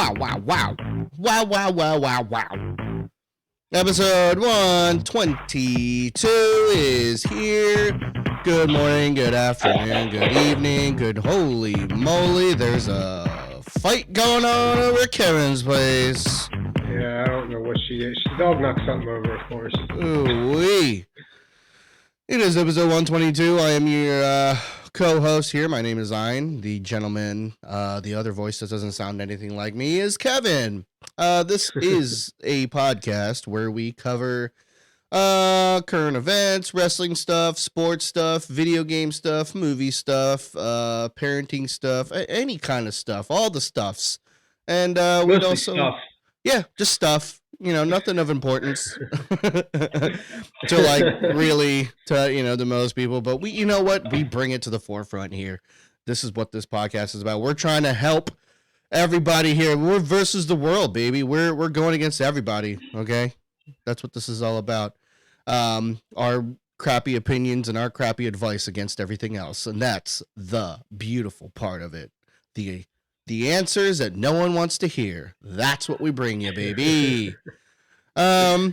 Wow, wow, wow. Wow, wow, wow, wow, wow. Episode 122 is here. Good morning, good afternoon, good evening, good holy moly. There's a fight going on over at Kevin's place. Yeah, I don't know what she is. She's dog knocked something over, of course. Ooh-wee. It is episode 122. I am your co-host here. My name is Zion. The gentleman, the other voice that doesn't sound anything like me is Kevin. This is a podcast where we cover current events, wrestling stuff, sports stuff, video game stuff, movie stuff, parenting stuff, any kind of stuff, all the stuffs. And we'd also stuff. Yeah, just stuff. You know, nothing of importance to really to most people. But we, you know what, we bring it to the forefront here. This is what this podcast is about. We're trying to help everybody here. We're versus the world, baby. We're going against everybody. Okay, that's what this is all about. Our crappy opinions and our crappy advice against everything else, and that's the beautiful part of it. The answers that no one wants to hear. That's what we bring you, baby. Yeah,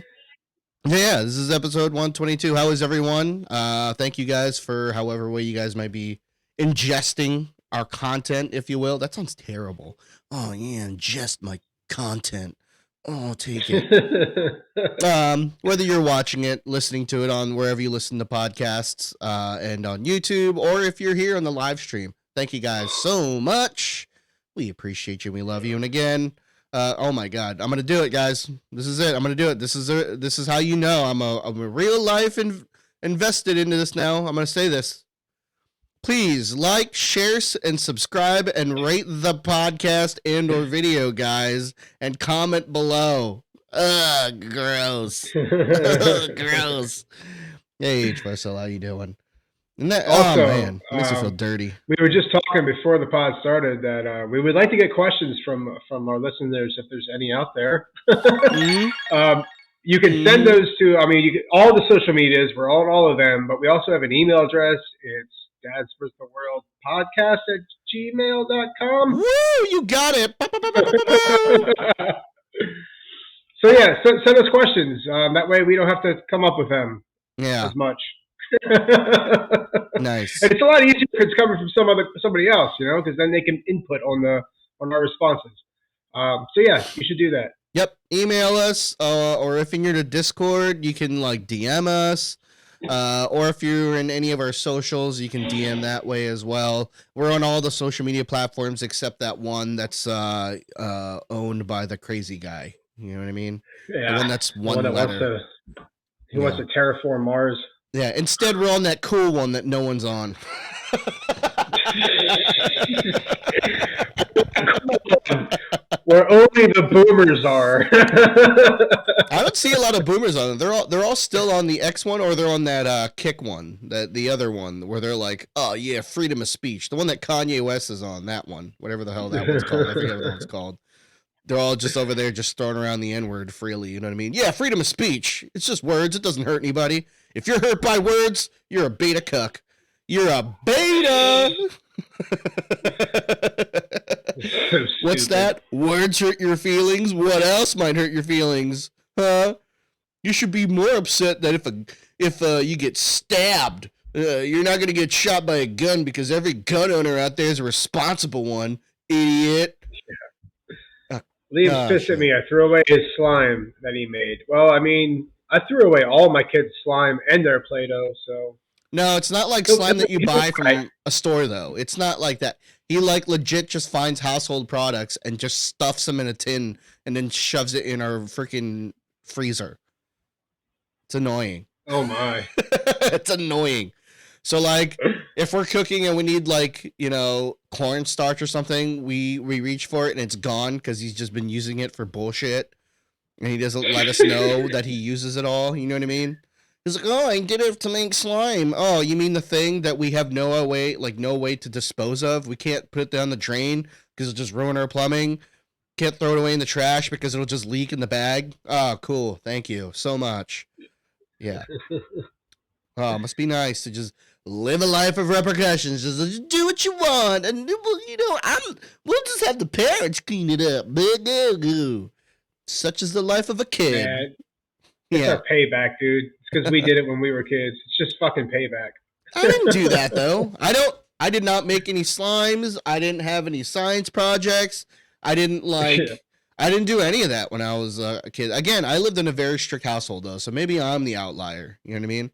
this is episode 122. How is everyone? Thank you guys for however way you guys might be ingesting our content, if you will. That sounds terrible. Oh yeah, ingest my content. Oh, take it. Whether you're watching it, listening to it on wherever you listen to podcasts, and on YouTube, or if you're here on the live stream, thank you guys so much. We appreciate you. We love you. And again, oh my God, I'm gonna do it, guys. This is it. I'm gonna do it. This is how you know I'm a real life invested into this now. I'm gonna say this. Please like, share, and subscribe, and rate the podcast and or video, guys, and comment below. Ugh, gross. Gross. Hey, H. Marcel, how you doing? Also, oh man, makes me feel dirty. We were just talking before the pod started that we would like to get questions from our listeners if there's any out there. Mm-hmm. You can send those to, all the social medias. We're on all of them, but we also have an email address. It's Dads vs. the World podcast at gmail.com. Woo! You got it. So yeah, send us questions. That way we don't have to come up with them as much. Nice. And it's a lot easier if it's coming from somebody else, because then they can input on our responses. So yeah, you should do that. Yep. Email us, or if you're to Discord, you can DM us, or if you're in any of our socials, you can DM that way as well. We're on all the social media platforms except that one that's owned by the crazy guy. You know what I mean? Yeah. The one that's one letter. He wants to terraform Mars. Yeah, instead we're on that cool one that no one's on. Where only the boomers are. I don't see a lot of boomers on it. They're all still on the X one, or they're on that Kick one, the other one where they're like, oh yeah, freedom of speech. The one that Kanye West is on, that one, whatever the hell that one's called. I forget what that one's called. They're all just over there just throwing around the N-word freely, you know what I mean? Yeah, freedom of speech. It's just words. It doesn't hurt anybody. If you're hurt by words, you're a beta cuck. You're a beta! So what's that? Words hurt your feelings? What else might hurt your feelings? Huh? You should be more upset that if you get stabbed, you're not going to get shot by a gun because every gun owner out there is a responsible one, idiot. Liam's pissed at me. I threw away his slime that he made. Well, I threw away all my kids' slime and their Play-Doh, so... No, it's not like slime that you buy from a store, though. It's not like that. He, legit just finds household products and just stuffs them in a tin and then shoves it in our freaking freezer. It's annoying. Oh, my. It's annoying. So, if we're cooking and we need, cornstarch or something, we reach for it and it's gone because he's just been using it for bullshit. And he doesn't let us know that he uses it all. You know what I mean? He's like, oh, I did it to make slime. Oh, you mean the thing that we have no way to dispose of? We can't put it down the drain because it'll just ruin our plumbing. Can't throw it away in the trash because it'll just leak in the bag. Oh, cool. Thank you so much. Yeah. Oh, must be nice to just live a life of repercussions. Just do what you want, and we'll just have the parents clean it up. Such is the life of a kid. Man, it's our payback, dude. It's because we did it when we were kids. It's just fucking payback. I didn't do that though. I did not make any slimes. I didn't have any science projects. I didn't do any of that when I was a kid. Again, I lived in a very strict household though, so maybe I'm the outlier. You know what I mean?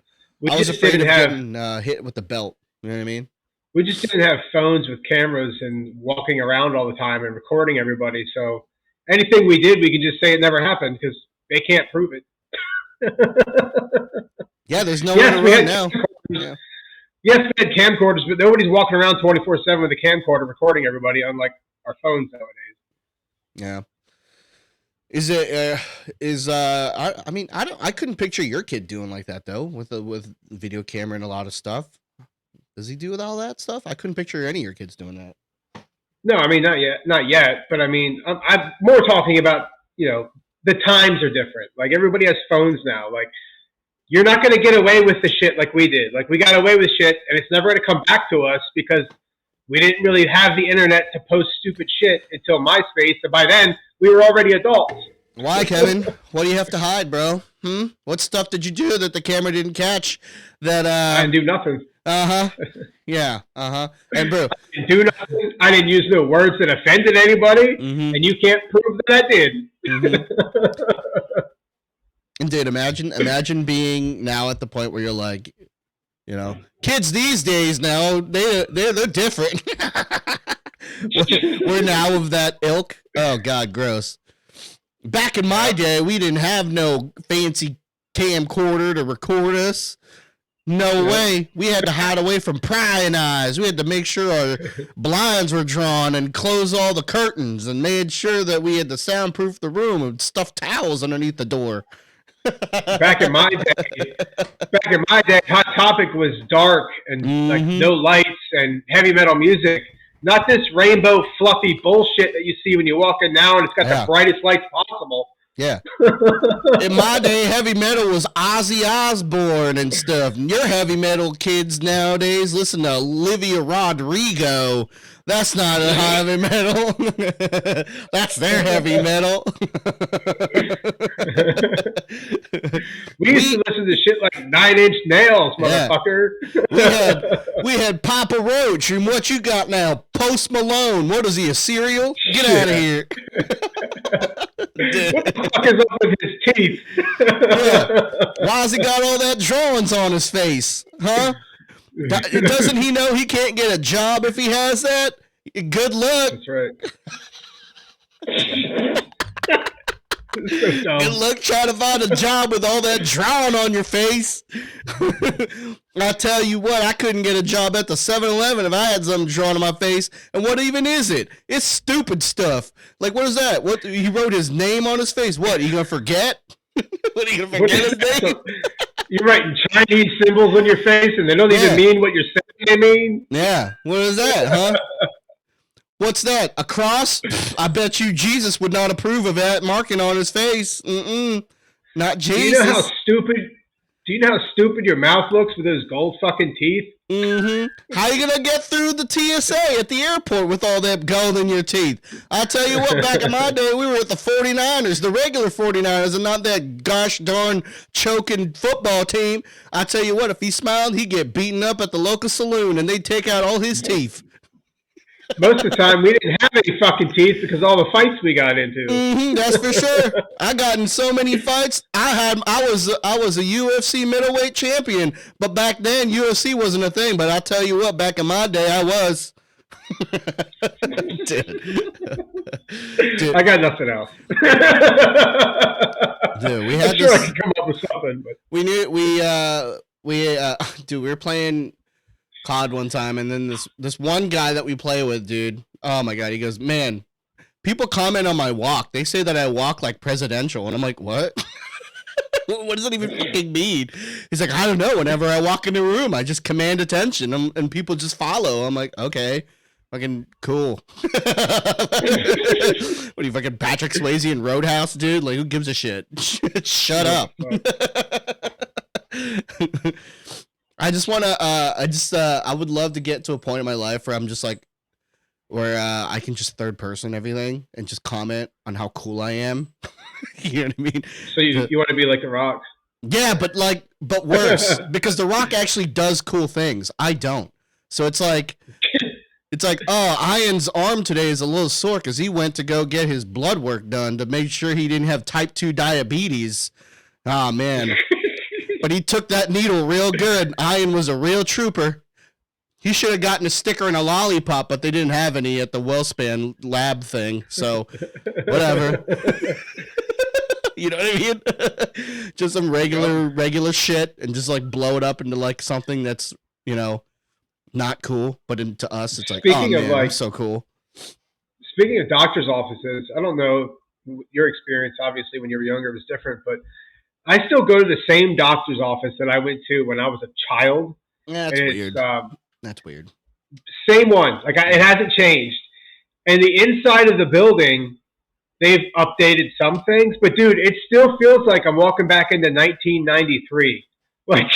I was afraid of getting hit with the belt. You know what I mean? We just didn't have phones with cameras and walking around all the time and recording everybody. So anything we did, we could just say it never happened because they can't prove it. Yeah, there's no way to run now. Yeah. Yes, we had camcorders, but nobody's walking around 24/7 with a camcorder recording everybody, unlike our phones nowadays. Yeah. I couldn't picture your kid doing like that though, with video camera and a lot of stuff. Does he do with all that stuff? I couldn't picture any of your kids doing that. No, I mean, not yet. But I mean, I'm more talking about, the times are different. Like everybody has phones now. Like you're not going to get away with the shit like we did. Like we got away with shit and it's never going to come back to us because we didn't really have the internet to post stupid shit until MySpace. And by then we were already adults. Why, Kevin? What do you have to hide, bro? What stuff did you do that the camera didn't catch? I didn't do nothing. Yeah. And bro, I didn't do nothing. I didn't use no words that offended anybody, and you can't prove that I did. And dude, imagine being now at the point where you're like, kids these days now they're different. We're now of that ilk. Oh God, gross. Back in my day, we didn't have no fancy camcorder to record us. No way. We had to hide away from prying eyes. We had to make sure our blinds were drawn and close all the curtains and made sure that we had to soundproof the room and stuff towels underneath the door. Back in my day, Hot Topic was dark and like no lights and heavy metal music. Not this rainbow fluffy bullshit that you see when you walk in now and it's got the brightest lights possible. Yeah. In my day, heavy metal was Ozzy Osbourne and stuff. And your heavy metal kids nowadays listen to Olivia Rodrigo. That's not a heavy metal. That's their heavy metal. We used to listen to shit like 9 Inch Nails, motherfucker. Yeah. We had Papa Roach, and what you got now? Post Malone. What is he, a cereal? Get out of here. What the fuck is up with his teeth? Why's he got all that drawings on his face? Huh? Doesn't he know he can't get a job if he has that? Good luck. That's right. So good luck trying to find a job with all that drawing on your face. I tell you what, I couldn't get a job at the 7-Eleven if I had something drawn on my face. And what even is it? It's stupid stuff. Like, what is that? What, he wrote his name on his face. What, are you going to forget? What, are you going to forget his name? You're writing Chinese symbols on your face and they don't even mean what you're saying they mean? Yeah. What is that, huh? What's that? A cross? I bet you Jesus would not approve of that marking on his face. Not Jesus. Do you know how stupid your mouth looks with those gold fucking teeth? How you gonna get through the TSA at the airport with all that gold in your teeth? I'll tell you what, back in my day, we were at the 49ers, the regular 49ers, and not that gosh darn choking football team. I tell you what, if he smiled, he'd get beaten up at the local saloon, and they'd take out all his teeth. Most of the time, we didn't have any fucking teeth because all the fights we got into. That's for sure. I got in so many fights. I was a UFC middleweight champion, but back then UFC wasn't a thing. But I tell you what, back in my day, I was. Dude. I got nothing else. Dude, we had I'm sure I could come up with something, but we were playing COD one time, and then this one guy that we play with, dude, oh my God, he goes, man, people comment on my walk. They say that I walk like presidential, and I'm like, what? What does that even fucking mean? He's like, I don't know. Whenever I walk into a room, I just command attention, and people just follow. I'm like, okay, fucking cool. What are you, fucking Patrick Swayze in Roadhouse, dude? Like, who gives a shit? Shut up. I just want to. I would love to get to a point in my life where I'm just like, where I can just third person everything and just comment on how cool I am. You know what I mean? So you want to be like The Rock? Yeah, but worse because The Rock actually does cool things. I don't. So it's like, oh, Ian's arm today is a little sore because he went to go get his blood work done to make sure he didn't have type 2 diabetes. Oh man. But he took that needle real good. Ian was a real trooper. He should have gotten a sticker and a lollipop, but they didn't have any at the WellSpan lab thing. So, whatever. You know what I mean? Just some regular shit, and just like blow it up into like something that's, you know, not cool. But to us, it's like, Speaking oh of man, like, I'm so cool. Speaking of doctors' offices, I don't know your experience. Obviously, when you were younger, it was different, but I still go to the same doctor's office that I went to when I was a child. Yeah, that's weird. That's weird. Same one. Like it hasn't changed. And the inside of the building, they've updated some things, but dude, it still feels like I'm walking back into 1993. Like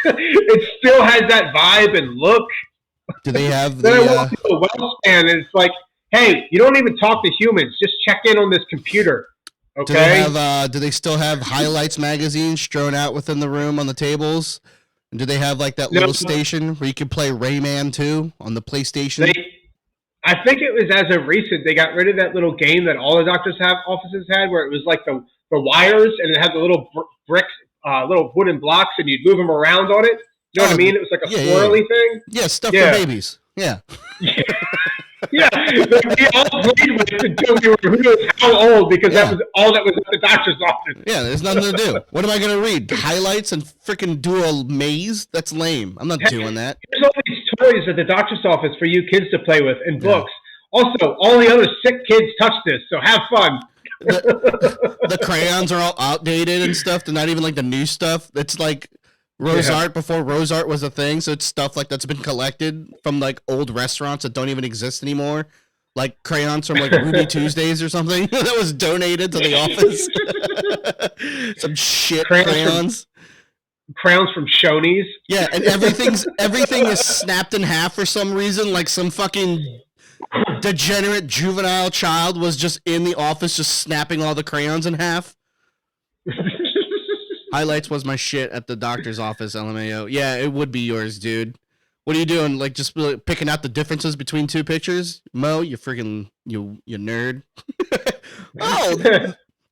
it still has that vibe and look. Do they have then I walk into a WellSpan and it's like, hey, you don't even talk to humans. Just check in on this computer. Okay. Do they still have Highlights magazine strewn out within the room on the tables? And do they have like that little station where you can play Rayman 2 on the PlayStation? I think it was as of recent they got rid of that little game that all the doctors' offices had, where it was like the wires and it had the little bricks, little wooden blocks, and you'd move them around on it. You know what I mean? It was like a swirly thing. Yeah, stuff for babies. Yeah. Yeah, we all played with it until we were who knows how old, because that was all that was at the doctor's office. Yeah, there's nothing to do. What am I going to read? Highlights and freaking do a maze? That's lame. I'm not doing that. There's all these toys at the doctor's office for you kids to play with and books. Also, all the other sick kids touch this, so have fun. The crayons are all outdated and stuff. They're not even like the new stuff. It's like Rose Art before Rose Art was a thing, so it's stuff like that's been collected from like old restaurants that don't even exist anymore, like crayons from like Ruby Tuesdays or something that was donated to the office. Some shit crayons from Shoney's. Yeah, and everything is snapped in half for some reason, like some fucking degenerate juvenile child was just in the office just snapping all the crayons in half. Highlights was my shit at the doctor's office, LMAO. Yeah, it would be yours, dude. What are you doing? Like just picking out the differences between two pictures? Mo, you freaking you nerd. Oh,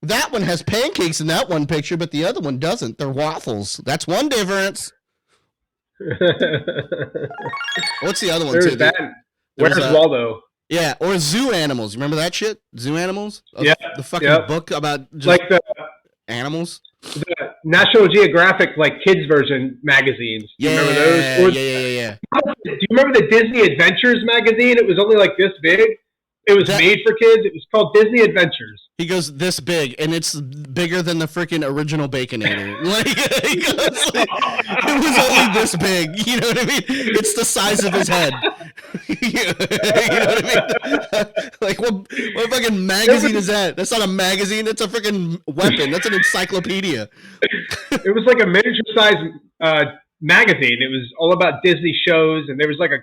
that one has pancakes in that one picture, but the other one doesn't. They're waffles. That's one difference. What's the other one too? Where's Waldo? Yeah, or zoo animals. Remember that shit? Zoo animals? Yeah. The fucking book about just like the animals. The National Geographic, like kids version magazines. Do you remember those? Yeah. Do you remember the Disney Adventures magazine? It was only like this big. It was made for kids. It was called Disney Adventures. He goes this big, and it's bigger than the freaking original Baconator. Like, he goes, like, it was only this big. You know what I mean? It's the size of his head. You know what I mean? Like, what fucking magazine is that? That's not a magazine. That's a freaking weapon. That's an encyclopedia. It was like a miniature-sized magazine. It was all about Disney shows, and there was like a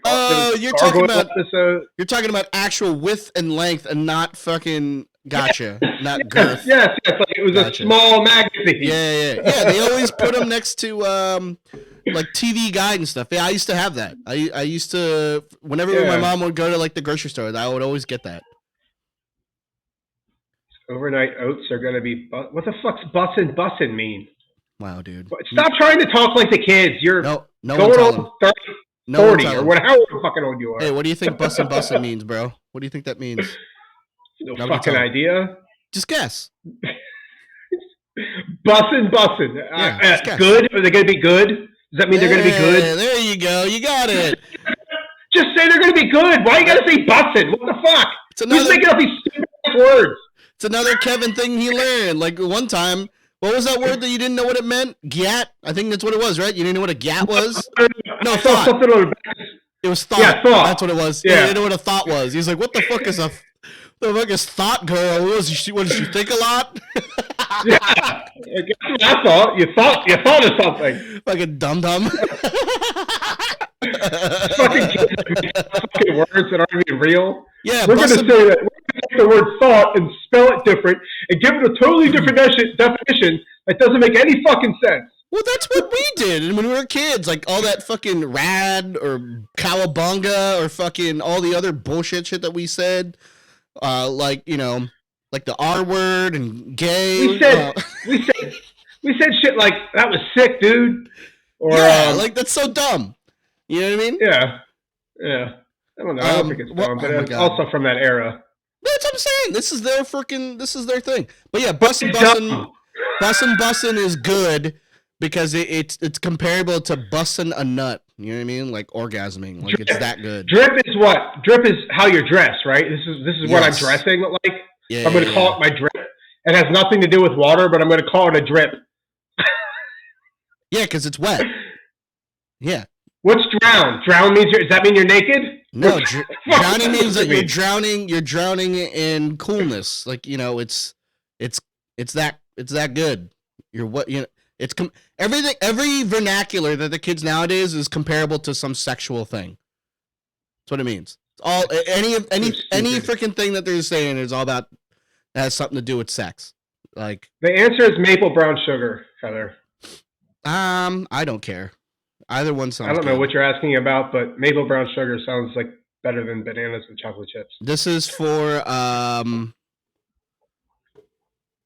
you're talking about episode. You're talking about actual width and length, and not fucking not girth. Yes. Like it was a small magazine. Yeah. They always put them next to like TV Guide and stuff. Yeah, I used to have that. I used to whenever my mom would go to like the grocery store, I would always get that. Overnight oats are gonna be. What the fuck's bussin' mean? Wow, dude. Stop trying to talk like the kids. You're no going on 30 or whatever fucking old you are. Hey, what do you think bussin' means, bro? What do you think that means? No fucking idea. Just guess. Bussin'. Yeah, good? Are they going to be good? Does that mean they're going to be good? There you go. You got it. Just say they're going to be good. Why you got to say bussin'? What the fuck? Who's making up these stupid words? It's another Kevin thing he learned. Like one time, what was that word that you didn't know what it meant? Gat? I think that's what it was, right? You didn't know what a gat was? No, thought. It was thought. Yeah, thought. That's what it was. Yeah. You didn't know what a thought was. He was like, what the fuck is thought, girl? What does she think a lot? Yeah. I thought. You thought of something. Fucking dum-dum. Fucking kids that make fucking words that aren't even real. Yeah, We're going to say that. We're going to take the word thought and spell it different and give it a totally different definition that doesn't make any fucking sense. Well, that's what we did when we were kids. Like all that fucking rad or cowabunga or fucking all the other bullshit shit that we said. Like, you know, like the R word and gay. We said shit like, that was sick, dude. Or, yeah, like that's so dumb. You know what I mean? Yeah. I don't know. I don't think it's dumb, but it's also from that era. That's what I'm saying. This is their thing. But yeah, bussin' is good because it's comparable to bussin' a nut. You know what I mean? Like orgasming. Like it's that good. Drip is what? Drip is how you're dressed, right? This is what I'm dressing like. Yeah, I'm going to call it my drip. It has nothing to do with water, but I'm going to call it a drip. Yeah, because it's wet. Yeah. What's drown? Drown means does that mean you're naked? No, drowning means that you're drowning in coolness. Like, you know, it's that good. You're what, you know, it's everything, every vernacular that the kids nowadays is comparable to some sexual thing. That's what it means. It's all any freaking thing that they're saying is all about has something to do with sex. Like the answer is maple brown sugar, Heather. I don't care. Either one sounds. I don't know good. what you're asking about, but maple brown sugar sounds like better than bananas and chocolate chips. This is for our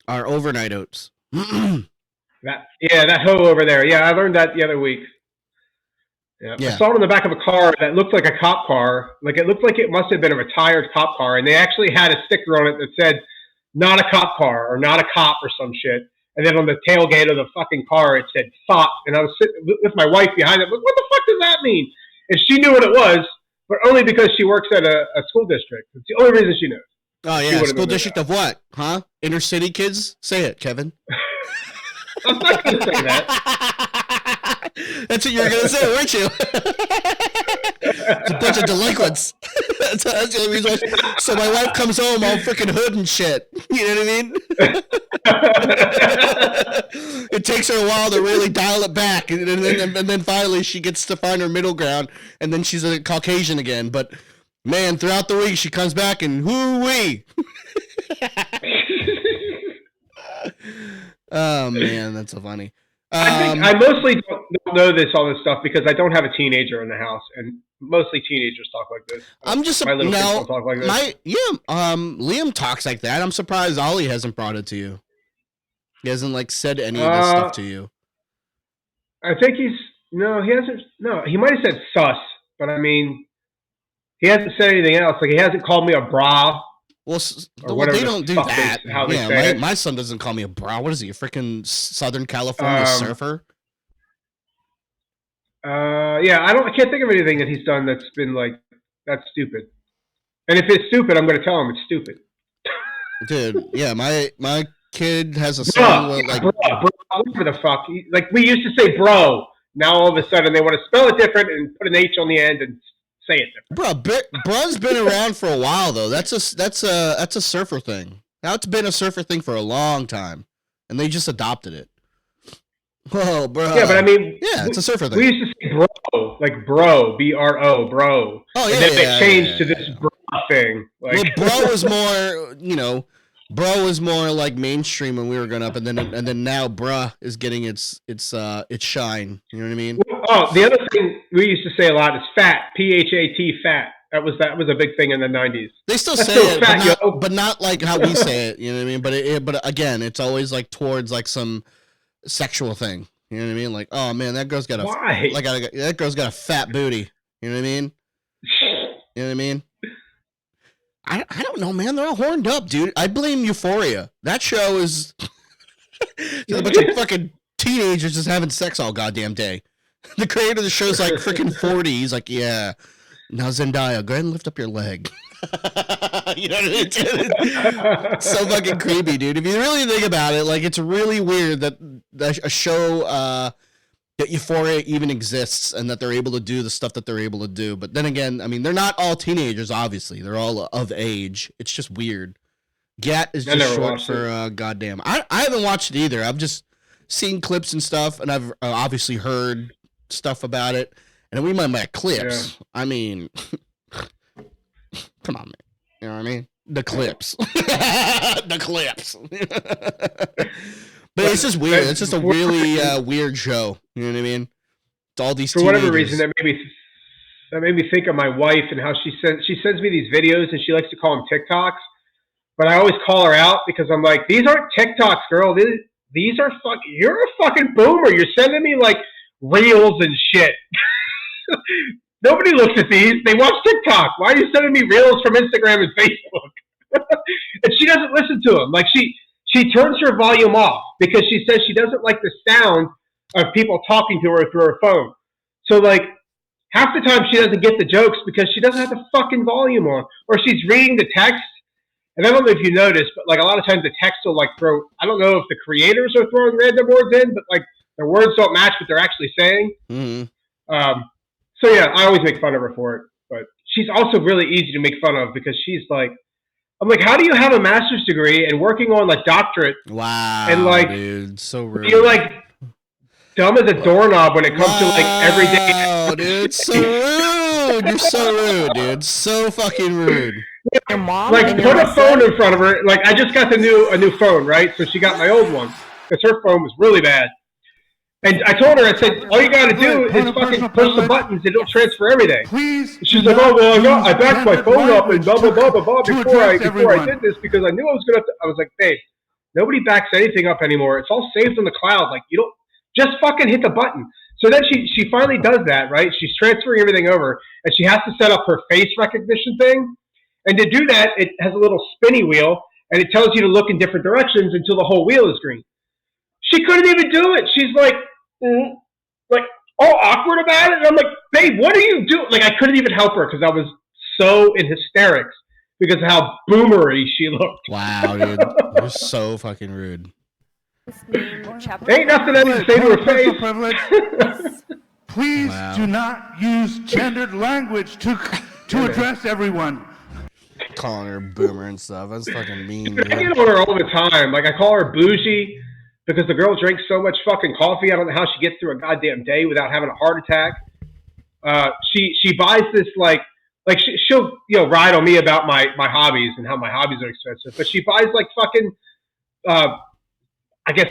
overnight oats. that hoe over there. Yeah, I learned that the other week. Yeah. I saw it in the back of a car that looked like a cop car. Like it looked like it must have been a retired cop car, and they actually had a sticker on it that said "not a cop car" or "not a cop" or some shit. And then on the tailgate of the fucking car, it said "thought." And I was sitting with my wife behind it. Like, what the fuck does that mean? And she knew what it was, but only because she works at a school district. It's the only reason she knows. Oh yeah, school district of what? Huh? Inner city kids? Say it, Kevin. I'm not gonna say that. That's what you were gonna say, weren't you? It's a bunch of delinquents. that's the only reason. So my wife comes home all freaking hood and shit. You know what I mean? It takes her a while to really dial it back, and then finally she gets to find her middle ground, and then she's a Caucasian again. But man, throughout the week she comes back and whoo-wee. Oh man, that's so funny. I mostly don't know all this stuff because I don't have a teenager in the house, and mostly teenagers talk like this. I'm just my little kids don't talk like this. Liam talks like that. I'm surprised Ollie hasn't brought it to you. He hasn't like said any of this stuff to you. I think he hasn't. No, he might have said sus, but I mean, he hasn't said anything else. Like he hasn't called me a bra. Well, they don't do that. My son doesn't call me a bra. What is he, a freaking Southern California surfer? I can't think of anything that he's done that's been like, that's stupid. And if it's stupid, I'm going to tell him it's stupid. Dude, yeah, my kid has a son with like... Bro, whatever the fuck. Like, we used to say bro. Now all of a sudden they want to spell it different and put an H on the end and say it different. Bro, bro's been around for a while though. That's a surfer thing. That's been a surfer thing for a long time, and they just adopted it. Whoa, bro. Yeah, but I mean, yeah, it's a surfer thing. We used to say bro, like bro, BRO, bro. Oh yeah, and then they changed to this bro thing. Like, well, bro was more, bro was more like mainstream when we were growing up, and then now bruh is getting its shine. You know what I mean? Oh, the other thing we used to say a lot is fat, PHAT, fat. That was a big thing in the 90s. They still say it, fat, but not like how we say it. You know what I mean? But again, it's always like towards like some sexual thing. You know what I mean? Like, oh man, that girl's got that girl's got a fat booty. You know what I mean? You know what I mean? I don't know, man. They're all horned up, dude. I blame Euphoria. That show is a bunch of fucking teenagers just having sex all goddamn day. The creator of the show's like freaking 40. He's like, yeah. Now Zendaya, go ahead and lift up your leg. You know what I mean? It's so fucking creepy, dude. If you really think about it, like it's really weird that a show that Euphoria even exists and that they're able to do the stuff that they're able to do. But then again, I mean, they're not all teenagers, obviously. They're all of age. It's just weird. GAT is just short for goddamn. I haven't watched it either. I've just seen clips and stuff, and I've obviously heard stuff about it. And we might make clips. Yeah. I mean, come on, man. You know what I mean? The clips. The clips. But it's just weird. It's just a really weird show. You know what I mean? It's all these for whatever reason that made me think of my wife and how she sends me these videos and she likes to call them TikToks. But I always call her out because I'm like, these aren't TikToks, girl. These are you're a fucking boomer. You're sending me like reels and shit. Nobody looks at these. They watch TikTok. Why are you sending me reels from Instagram and Facebook? And she doesn't listen to them. Like she turns her volume off because she says she doesn't like the sound of people talking to her through her phone. So like half the time she doesn't get the jokes because she doesn't have the fucking volume on, or she's reading the text. And I don't know if you noticed, but like a lot of times the text will like throw, I don't know if the creators are throwing random words in, but like the words don't match what they're actually saying. Mm-hmm. So yeah, I always make fun of her for it. But she's also really easy to make fun of because she's like, I'm like, how do you have a master's degree and working on like doctorate? Wow. And like, dude, so rude. You're like dumb as a doorknob when it comes to like everyday. Oh, dude, so rude. You're so rude, dude. So fucking rude. Your mom, like, put a phone in front of her. Like, I just got a new phone, right? So she got my old one because her phone was really bad. And I told her, I said, all you got to do is fucking push the buttons. It'll transfer everything. Please. She's like, oh well, I backed my phone up and blah blah blah blah blah before I did this because I knew I was gonna. I was like, babe, nobody backs anything up anymore. It's all saved in the cloud. Like, you don't just fucking hit the button. So then she finally does that, right? She's transferring everything over, and she has to set up her face recognition thing. And to do that, it has a little spinny wheel, and it tells you to look in different directions until the whole wheel is green. She couldn't even do it. She's like all awkward about it. And I'm like, babe, what are you doing? Like, I couldn't even help her because I was so in hysterics because of how boomery she looked. Wow, dude. You're so fucking rude. Ain't nothing I can say to her face. Please do not use gendered language to address everyone. Calling her boomer and stuff. That's fucking mean. Dude, I get on her all the time. Like, I call her bougie because the girl drinks so much fucking coffee. I don't know how she gets through a goddamn day without having a heart attack. She buys this she'll ride on me about my hobbies and how my hobbies are expensive. But she buys like fucking I guess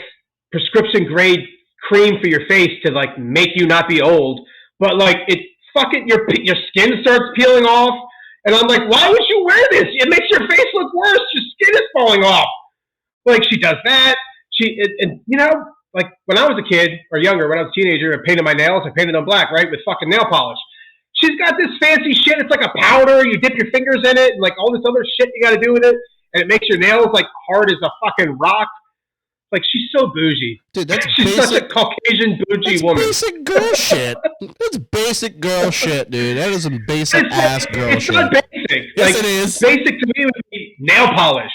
prescription grade cream for your face to like make you not be old. But like it fucking your skin starts peeling off. And I'm like, why would you wear this? It makes your face look worse. Your skin is falling off. Like, she does that. Like, when I was a kid, or younger, when I was a teenager, I painted my nails. I painted them black, right, with fucking nail polish. She's got this fancy shit. It's like a powder. You dip your fingers in it, and, like, all this other shit you got to do with it. And it makes your nails, like, hard as a fucking rock. Like, she's so bougie. Dude, that's she's such a Caucasian bougie woman. That's basic girl shit. That's basic girl shit, dude. That is some basic ass girl shit. It's not basic. Yes, it is. Basic to me would be nail polish.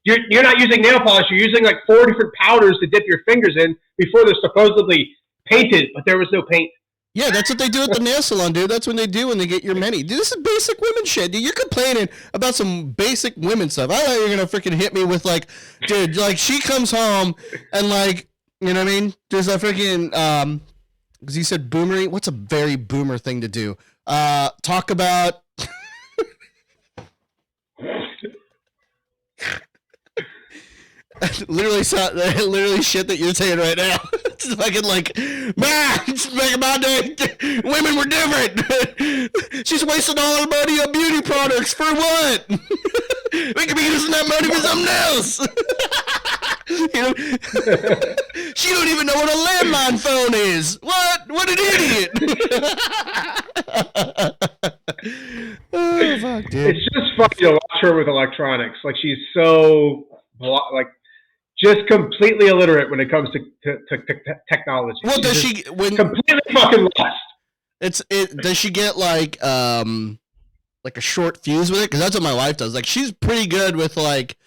You're not using nail polish. You're using like 4 different powders to dip your fingers in before they're supposedly painted, but there was no paint. Yeah, that's what they do at the nail salon, dude. That's what they do when they get your mani. Dude, this is basic women shit, dude. You're complaining about some basic women stuff. I thought you were gonna freaking hit me with like, dude, like she comes home and like, you know what I mean? There's a freaking because you said boomery. What's a very boomer thing to do? Talk about. literally shit that you're saying right now. It's fucking like, man, back in my day, women were different. She's wasting all her money on beauty products for what? We could be using that money for something else. She don't even know what a landline phone is. What an idiot. Oh, fuck, dude. It's just funny to watch her with electronics. Like, she's so like just completely illiterate when it comes to technology. Well, does she completely fucking lost? Does she get like a short fuse with it? Because that's what my wife does. Like, she's pretty good with like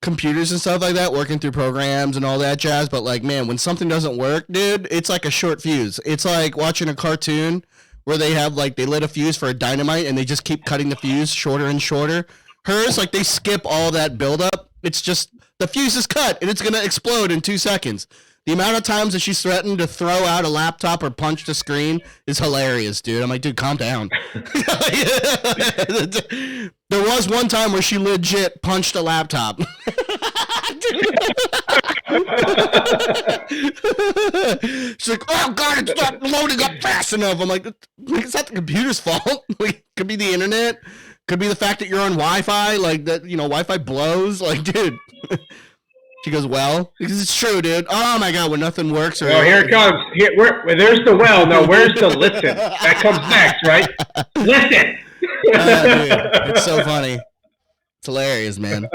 computers and stuff like that, working through programs and all that jazz. But like, man, when something doesn't work, dude, it's like a short fuse. It's like watching a cartoon where they have like they lit a fuse for a dynamite and they just keep cutting the fuse shorter and shorter. Hers, like, they skip all that buildup. It's just the fuse is cut and it's gonna explode in 2 seconds. The amount of times that she's threatened to throw out a laptop or punch the screen is hilarious, dude. I'm like, dude, calm down. There was one time where she legit punched a laptop. She's like, oh god, it's not loading up fast enough. I'm like, it's not the computer's fault. Like, could be the internet, could be the fact that you're on Wi-Fi, like that, you know, Wi-Fi blows. Like, dude. She goes, well, because it's true, dude. Oh my god, when nothing works. Well, here it comes. There's the well. No, where's the listen? That comes next, right? Listen. Dude, it's so funny. It's hilarious, man.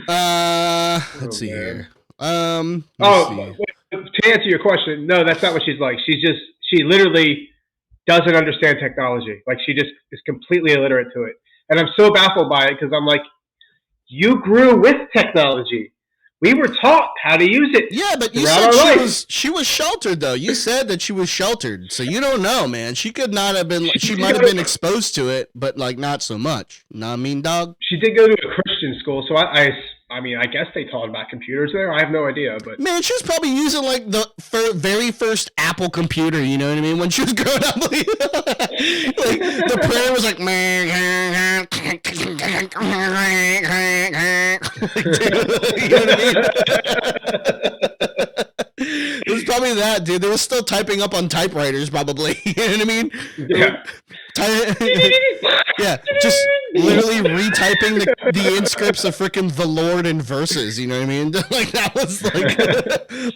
Let's see here. To answer your question, no, that's not what she's like. She literally doesn't understand technology. Like, she just is completely illiterate to it. And I'm so baffled by it because I'm like, you grew with technology. We were taught how to use it. Yeah, but you said she was sheltered, though. You said that she was sheltered, so you don't know, man. She could not have been. She might have been exposed to it, but like not so much. Know what I mean, dog? She did go to a Christian school, so I mean, I guess they taught about computers there. I have no idea, but man, she was probably using like the very first Apple computer. You know what I mean? When she was growing up, like the prayer was like, you know what I mean? It was probably that, dude. They were still typing up on typewriters, probably. You know what I mean? Yeah. Yeah, just literally retyping the inscripts of freaking the Lord in verses. You know what I mean? Like that was like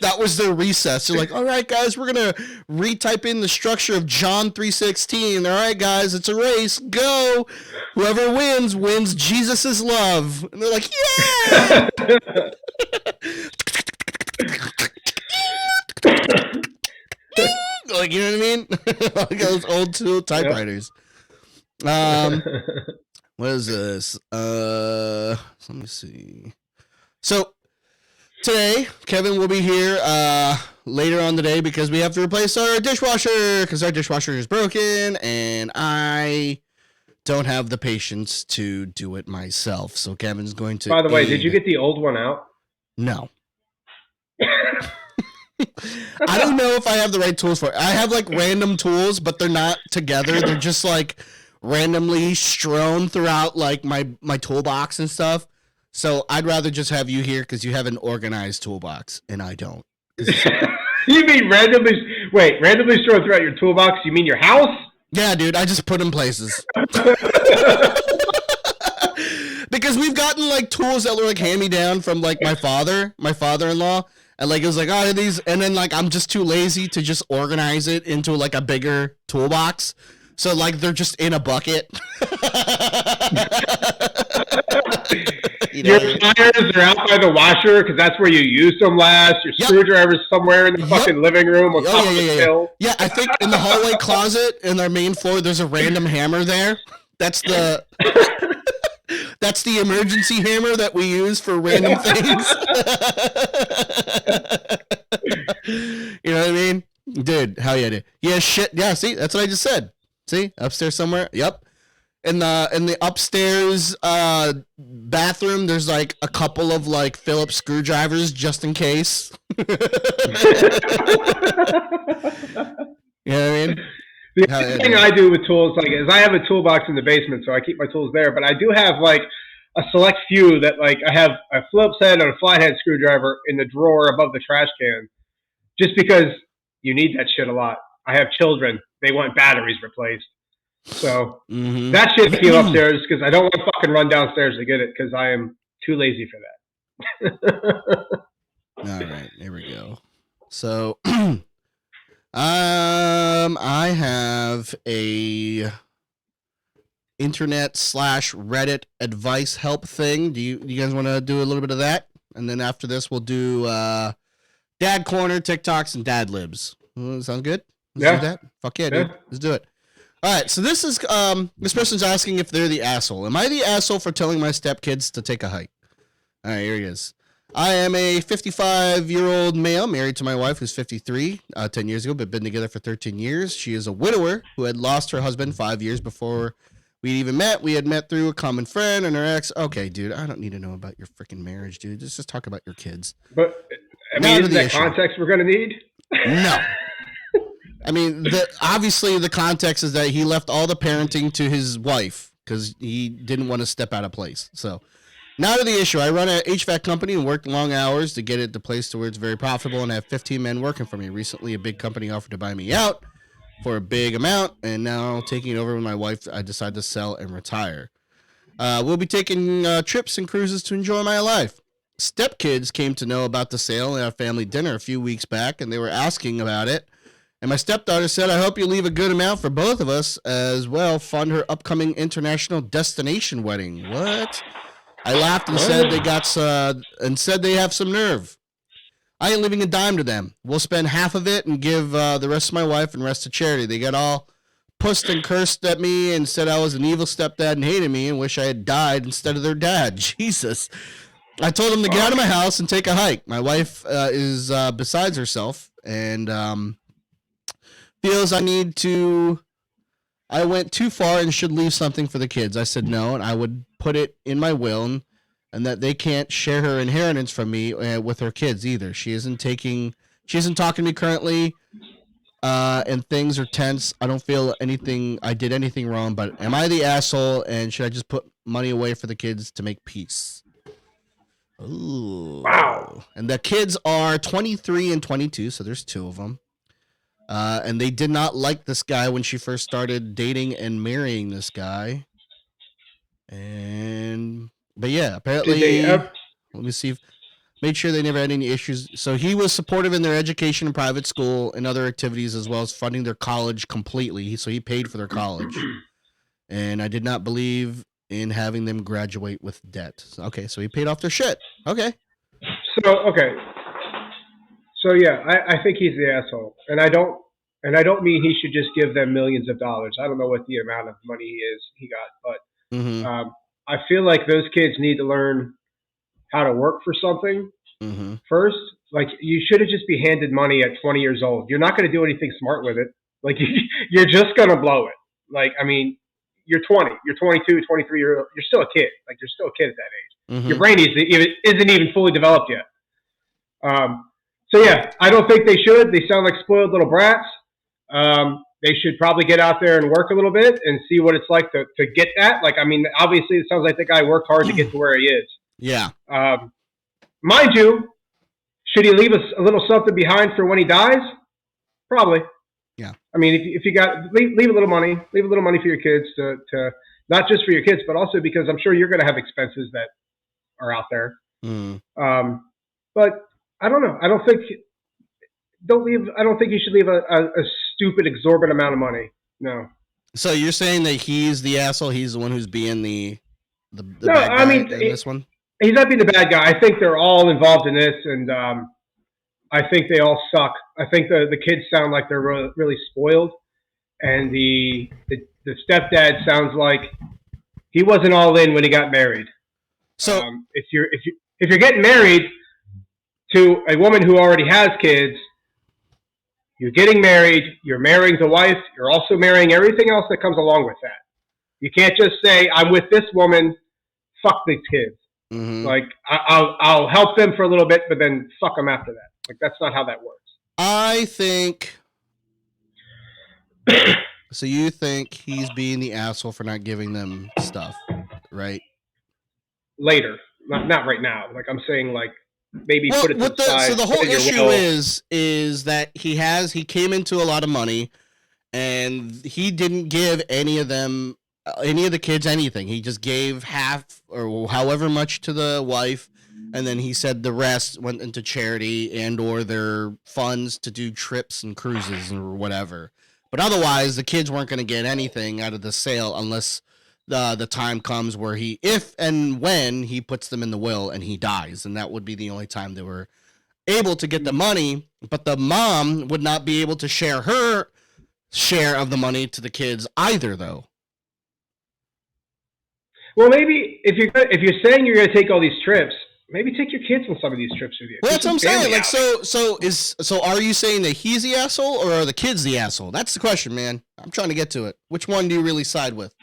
that was their recess. They're like, all right, guys, we're gonna retype in the structure of John 3:16. All right, guys, it's a race. Go. Whoever wins Jesus' love. And they're like, yeah. Like, you know what I mean? Like those old school typewriters. What is this? Let me see. So today, Kevin will be here later on today because we have to replace our dishwasher because our dishwasher is broken and I don't have the patience to do it myself. So Kevin's going to. By the way, did you get the old one out? No. I don't know if I have the right tools for it. I have like random tools, but they're not together. They're just like randomly strewn throughout like my toolbox and stuff. So I'd rather just have you here because you have an organized toolbox and I don't. You mean randomly strewn throughout your toolbox? You mean your house? Yeah, dude. I just put in places. Because we've gotten like tools that were like hand me down from like my father-in-law. And like it was like, oh, these, and then like I'm just too lazy to just organize it into like a bigger toolbox. So like they're just in a bucket. Your pliers are out by the washer because that's where you used them last. Your screwdriver's somewhere in the fucking living room on top of the hill. Yeah, I think in the hallway closet in our main floor, there's a random hammer there. That's the emergency hammer that we use for random things. You know what I mean? Dude, hell yeah, dude. Yeah, shit. Yeah, see, that's what I just said. See, upstairs somewhere. Yep. In the upstairs bathroom, there's like a couple of like Phillips screwdrivers just in case. You know what I mean? The other thing I do with tools like is I have a toolbox in the basement, so I keep my tools there. But I do have like a select few that like I have a Phillips head and a flathead screwdriver in the drawer above the trash can, just because you need that shit a lot. I have children; they want batteries replaced, so that shit keep upstairs because I don't want to fucking run downstairs to get it because I am too lazy for that. All right, there we go. So, I have a internet/Reddit advice help thing. Do you guys want to do a little bit of that? And then after this, we'll do Dad Corner, TikToks, and Dad Libs. Sound good? Let's do that? Fuck yeah, dude. Let's do it. All right, so this is this person's asking if they're the asshole. Am I the asshole for telling my stepkids to take a hike? All right, here he is. I am a 55-year-old male married to my wife who's 53, 10 years ago, but been together for 13 years. She is a widower who had lost her husband 5 years before we even met. We had met through a common friend and her ex. Okay, dude, I don't need to know about your freaking marriage, dude. Let's just talk about your kids. But I mean, isn't that context we're going to need? No. I mean, obviously the context is that he left all the parenting to his wife because he didn't want to step out of place. So, now to the issue. I run an HVAC company and worked long hours to get it to place to where it's very profitable, and I have 15 men working for me. Recently, a big company offered to buy me out for a big amount, and now taking it over with my wife, I decided to sell and retire. We'll be taking trips and cruises to enjoy my life. Stepkids came to know about the sale at a family dinner a few weeks back, and they were asking about it. And my stepdaughter said, I hope you leave a good amount for both of us as well, fund her upcoming international destination wedding. What? I laughed and said they have some nerve. I ain't leaving a dime to them. We'll spend half of it and give the rest to my wife and rest to charity. They got all pussed and cursed at me and said I was an evil stepdad and hated me and wish I had died instead of their dad. Jesus. I told them to get out of my house and take a hike. My wife is besides herself and feels I went too far and should leave something for the kids. I said no, and I would put it in my will and that they can't share her inheritance from me with her kids either. She isn't talking to me currently, and things are tense. I don't feel I did anything wrong, but am I the asshole, and should I just put money away for the kids to make peace? Ooh. Wow. And the kids are 23 and 22, so there's two of them. And they did not like this guy when she first started dating and marrying this guy. But yeah, apparently, let me see. Made sure they never had any issues. So he was supportive in their education in private school and other activities, as well as funding their college completely. So he paid for their college. And I did not believe in having them graduate with debt. Okay, so he paid off their shit. Okay. So yeah, I think he's the asshole, and I don't mean he should just give them millions of dollars. I don't know what the amount of money he got, but I feel like those kids need to learn how to work for something first. Like, you should have just be handed money at 20 years old. You're not going to do anything smart with it. Like, you're just going to blow it. Like, I mean, you're 20, you're 22, 23, you're still a kid. Like, you're still a kid at that age. Your brain isn't even fully developed yet. So yeah, I don't think they should. They sound like spoiled little brats. They should probably get out there and work a little bit and see what it's like to get that. Like, I mean, obviously it sounds like the guy worked hard to get to where he is. Yeah. Mind you, should he leave us a little something behind for when he dies? Probably. Yeah. I mean, if you got leave a little money for your kids to not just for your kids, but also because I'm sure you're going to have expenses that are out there. But I don't know. I don't think you should leave a stupid, exorbitant amount of money. No. So you're saying that he's the asshole? He's the one who's being the no, bad guy I mean, in this one? He's not being the bad guy. I think they're all involved in this, and I think they all suck. I think the kids sound like they're really spoiled, and the stepdad sounds like he wasn't all in when he got married. So if you're getting married to a woman who already has kids, you're getting married, you're marrying the wife, you're also marrying everything else that comes along with that. You can't just say, I'm with this woman, fuck these kids. Like, I'll help them for a little bit, but then fuck them after that. Like, that's not how that works. I think... So you think he's being the asshole for not giving them stuff, right? Later. Not right now. Like, I'm saying, like, maybe put it to the side. So the whole issue is that he came into a lot of money, and he didn't give any of the kids anything. He just gave half or however much to the wife, and then he said the rest went into charity and or their funds to do trips and cruises or whatever. But otherwise, the kids weren't going to get anything out of the sale unless the time comes where if and when he puts them in the will and he dies, and that would be the only time they were able to get the money. But the mom would not be able to share her share of the money to the kids either, though. Well, maybe if you're saying you're going to take all these trips, maybe take your kids on some of these trips with you. Well, that's what I'm saying. Like, so are you saying that he's the asshole or are the kids the asshole? That's the question, man. I'm trying to get to it. Which one do you really side with?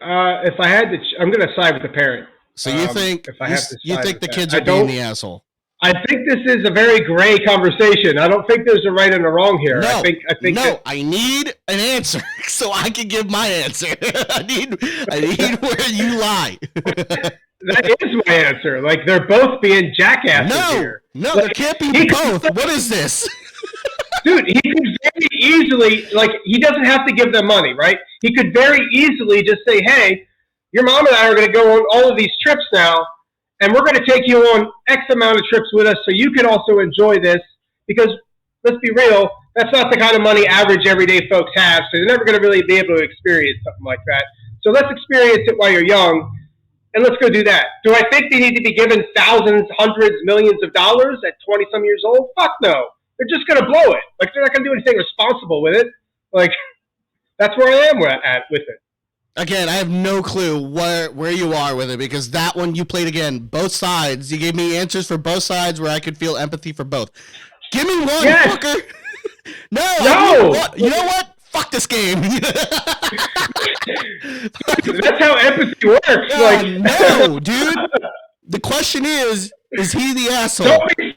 If I had to, I'm going to side with the parent. So you think the kids are being the asshole? I think this is a very gray conversation. I don't think there's a right and a wrong here. No, I think I need an answer so I can give my answer. I need where you lie. That is my answer. Like, they're both being jackasses here. No, like, there can't be both. What is this? Dude, he could very easily, like, he doesn't have to give them money, right? He could very easily just say, hey, your mom and I are going to go on all of these trips now, and we're going to take you on X amount of trips with us so you can also enjoy this, because, let's be real, that's not the kind of money average everyday folks have, so they're never going to really be able to experience something like that. So let's experience it while you're young, and let's go do that. Do I think they need to be given thousands, hundreds, millions of dollars at 20-some years old? Fuck no. They're just going to blow it. Like, they're not going to do anything responsible with it. Like, that's where I am at with it. Again, I have no clue where you are with it, because that one you played again, both sides. You gave me answers for both sides where I could feel empathy for both. Give me one, fucker. No. You know what? Fuck this game. That's how empathy works. No, dude. The question is he the asshole? Don't be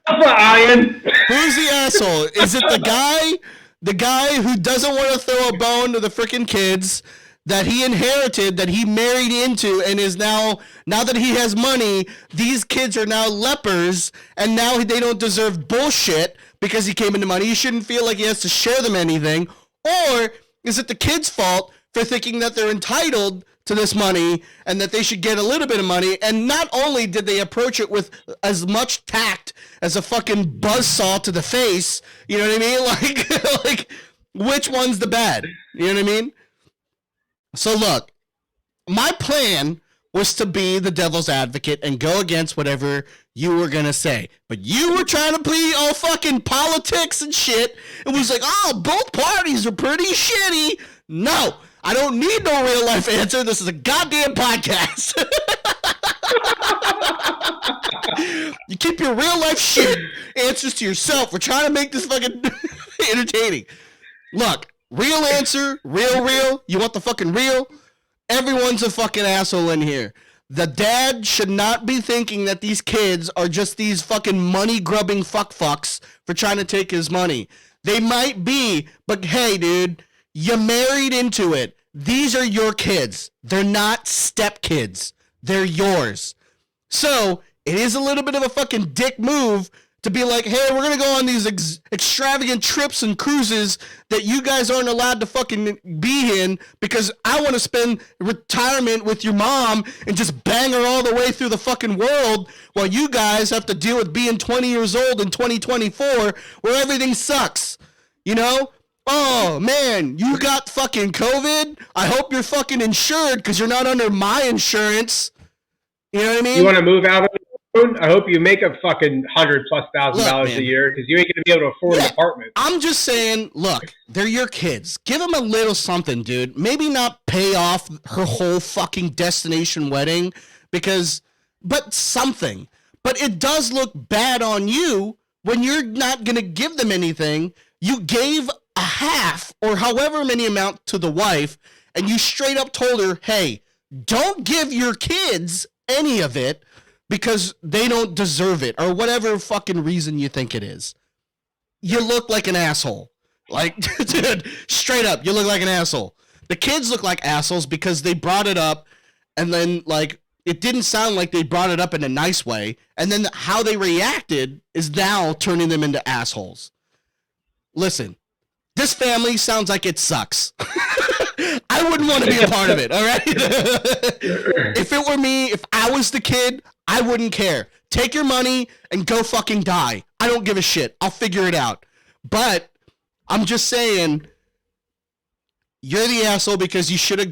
alpha, Ian. Who's the asshole? Is it the guy who doesn't want to throw a bone to the freaking kids that he inherited, that he married into, and is now that he has money, these kids are now lepers, and now they don't deserve bullshit because he came into money. He shouldn't feel like he has to share them anything. Or is it the kids' fault for thinking that they're entitled to this money and that they should get a little bit of money? And not only did they approach it with as much tact as a fucking buzzsaw to the face, you know what I mean? Like which one's the bad? You know what I mean? So look, my plan was to be the devil's advocate and go against whatever you were going to say. But you were trying to be all fucking politics and shit. It was like, oh, both parties are pretty shitty. No, I don't need no real life answer. This is a goddamn podcast. You keep your real life shit answers to yourself. We're trying to make this fucking entertaining. Look, real answer, real. You want the fucking real? Everyone's a fucking asshole in here. The dad should not be thinking that these kids are just these fucking money-grubbing fucks for trying to take his money. They might be, but hey, dude, you married into it. These are your kids. They're not stepkids. They're yours. So, it is a little bit of a fucking dick move to be like, hey, we're going to go on these extravagant trips and cruises that you guys aren't allowed to fucking be in because I want to spend retirement with your mom and just bang her all the way through the fucking world while you guys have to deal with being 20 years old in 2024 where everything sucks. You know? Oh, man, you got fucking COVID? I hope you're fucking insured because you're not under my insurance. You know what I mean? You want to move out of the phone? I hope you make a fucking $100,000+ a year because you ain't going to be able to afford an apartment. I'm just saying, look, they're your kids. Give them a little something, dude. Maybe not pay off her whole fucking destination wedding but something. But it does look bad on you when you're not going to give them anything. You gave a half or however many amount to the wife, and you straight up told her, hey, don't give your kids any of it because they don't deserve it or whatever fucking reason you think it is. You look like an asshole. Like, dude, straight up, you look like an asshole. The kids look like assholes because they brought it up and then, like, it didn't sound like they brought it up in a nice way. And then how they reacted is now turning them into assholes. Listen, this family sounds like it sucks. I wouldn't want to be a part of it, all right? If it were me, if I was the kid, I wouldn't care. Take your money and go fucking die. I don't give a shit. I'll figure it out. But I'm just saying, you're the asshole because you should have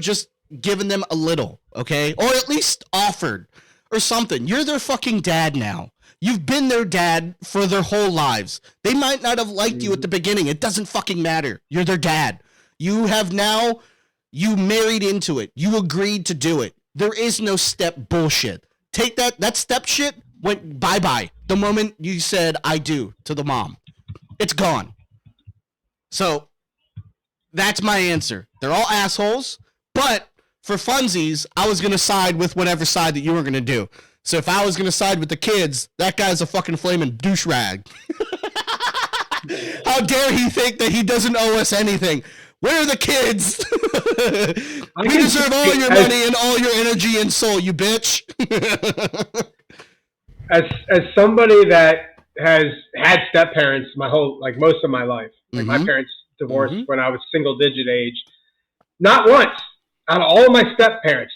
just given them a little, okay? Or at least offered or something. You're their fucking dad now. You've been their dad for their whole lives. They might not have liked you at the beginning. It doesn't fucking matter. You're their dad. You married into it. You agreed to do it. There is no step bullshit. Take that step shit went bye-bye the moment you said I do to the mom. It's gone. So that's my answer. They're all assholes, but for funsies, I was going to side with whatever side that you were going to do. So if I was going to side with the kids, that guy's a fucking flaming douche rag. How dare he think that he doesn't owe us anything? Where are the kids? We deserve all your money and all your energy and soul, you bitch. As somebody that has had step parents most of my life, like my parents divorced when I was single digit age, not once out of all of my step parents,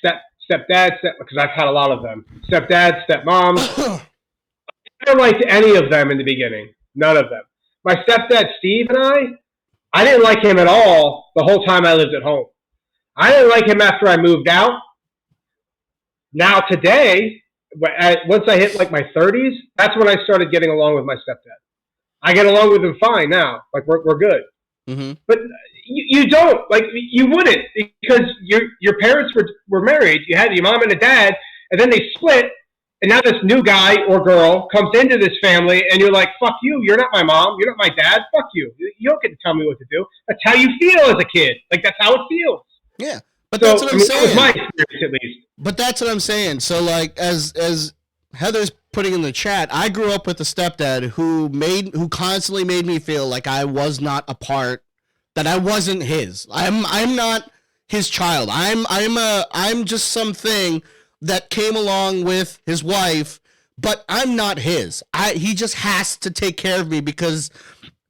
stepdad, because I've had a lot of them, stepdad, stepmoms, I never liked any of them in the beginning. None of them. My stepdad Steve and I didn't like him at all the whole time I lived at home. I didn't like him after I moved out. Now today, once I hit like my 30s, that's when I started getting along with my stepdad. I get along with him fine now. Like we're good. Mm-hmm. But you don't, like, you wouldn't, because your parents were married. You had your mom and a dad, and then they split. And now this new guy or girl comes into this family, and you're like, fuck you. You're not my mom. You're not my dad. Fuck you. You don't get to tell me what to do. That's how you feel as a kid. Like, that's how it feels. Yeah. But that's what I'm saying. That was my experience, at least. But that's what I'm saying. So, like, as Heather's putting in the chat, I grew up with a stepdad who constantly made me feel like I was not a part, that I wasn't his. I'm not his child. I'm just something that came along with his wife, but I'm not his. He just has to take care of me because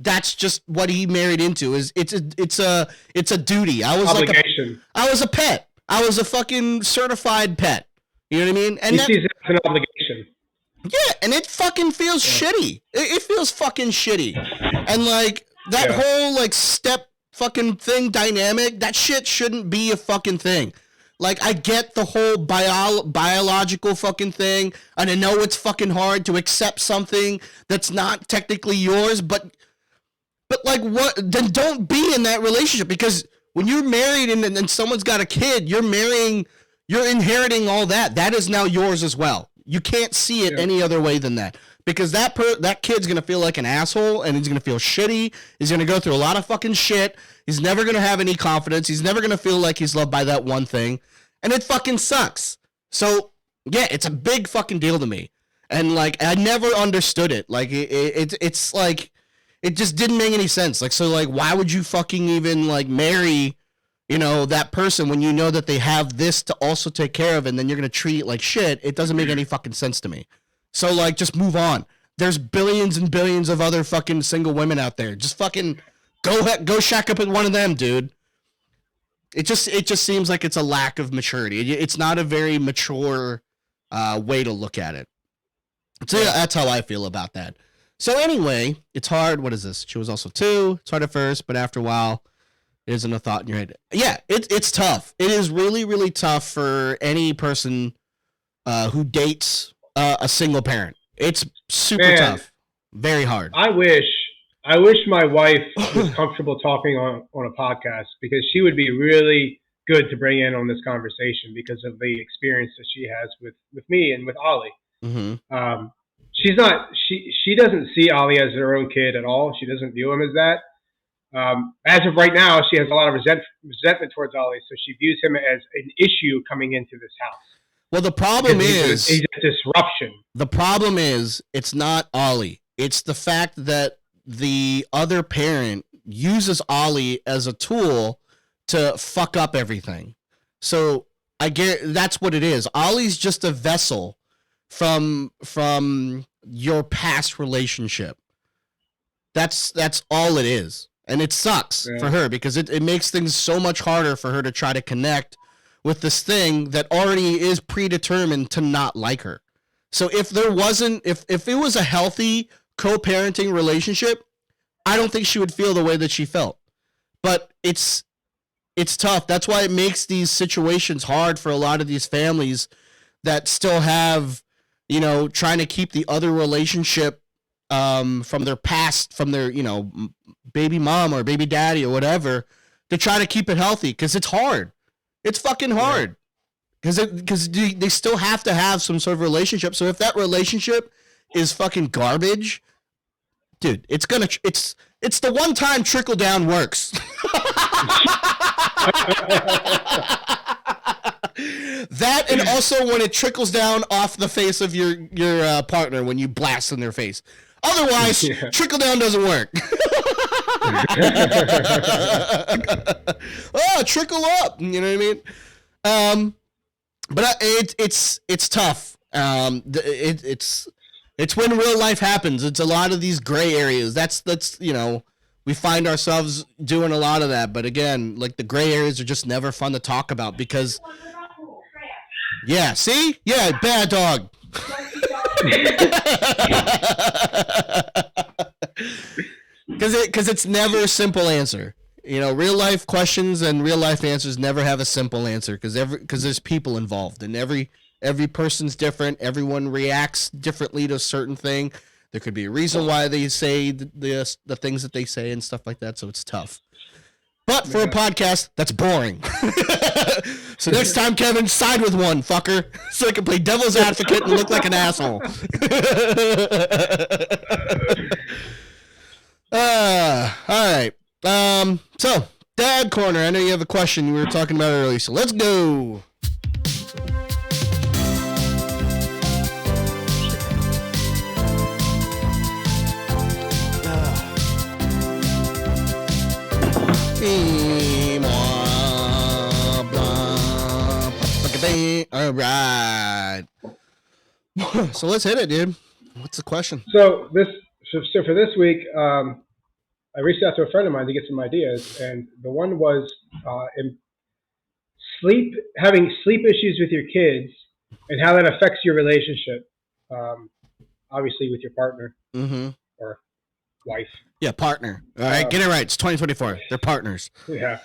that's just what he married into. It's a duty. I was obligation. I was a pet. I was a fucking certified pet. You know what I mean? And he sees it as an obligation. Yeah, and it fucking feels shitty. It feels fucking shitty. And like that whole like step fucking thing dynamic, that shit shouldn't be a fucking thing. Like, I get the whole biological fucking thing, and I know it's fucking hard to accept something that's not technically yours, but like, what? Then don't be in that relationship, because when you're married and someone's got a kid, you're inheriting all that. That is now yours as well. You can't see it any other way than that, because that kid's gonna feel like an asshole, and he's gonna feel shitty. He's gonna go through a lot of fucking shit. He's never gonna have any confidence. He's never gonna feel like he's loved by that one thing, and it fucking sucks. So yeah, it's a big fucking deal to me, and like I never understood it. Like it's like it just didn't make any sense. Like, so like, why would you fucking even like marry, you know, that person when you know that they have this to also take care of, and then you're gonna treat it like shit? It doesn't make any fucking sense to me. So like, just move on. There's billions and billions of other fucking single women out there. Just fucking go shack up with one of them, dude. It just seems like it's a lack of maturity. It's not a very mature way to look at it. So that's how I feel about that. So anyway, it's hard. What is this? She was also 2. It's hard at first, but after a while, it isn't a thought in your head. Yeah, it's tough. It is really, really tough for any person who dates a single parent. It's super tough. Very hard. I wish my wife was comfortable talking on a podcast, because she would be really good to bring in on this conversation because of the experience that she has with me and with Ollie. Mm-hmm. She doesn't see Ollie as her own kid at all. She doesn't view him as that. As of right now, she has a lot of resentment towards Ollie, so she views him as an issue coming into this house. Well, the problem is he's a disruption. The problem is it's not Ollie. It's the fact that the other parent uses Ollie as a tool to fuck up everything. So I get that's what it is. Ollie's just a vessel from your past relationship. That's all it is. And it sucks for her, because it makes things so much harder for her to try to connect with this thing that already is predetermined to not like her. So if it was a healthy co-parenting relationship, I don't think she would feel the way that she felt. But it's tough. That's why it makes these situations hard for a lot of these families that still have, you know, trying to keep the other relationship from their past, from their, you know, baby mom or baby daddy or whatever, to try to keep it healthy, because it's hard. It's fucking hard, because they still have to have some sort of relationship. So if that relationship is fucking garbage, dude, it's the one time trickle down works. That and also when it trickles down off the face of your partner when you blast in their face. Otherwise, trickle down doesn't work. Oh, trickle up. You know what I mean? But it's tough. It's when real life happens. It's a lot of these gray areas. That's we find ourselves doing a lot of that. But again, like the gray areas are just never fun to talk about because. Yeah. See? Yeah. Bad dog. Because it's never a simple answer. Real life questions and real life answers never have a simple answer because there's people involved and every person's different. Everyone reacts differently to a certain thing. There could be a reason why they say the things that they say and stuff like that. So it's tough. But for a podcast, that's boring. So next time, Kevin, side with one, fucker, so I can play devil's advocate and look like an asshole. All right. So Dad Corner, I know you have a question we were talking about earlier, so let's go. All right. So let's hit it, dude. What's the question? So for this week, I reached out to a friend of mine to get some ideas, and the one was having sleep issues with your kids and how that affects your relationship, obviously with your partner or wife. Yeah, partner. All right, get it right. It's 2024. They're partners. Yeah.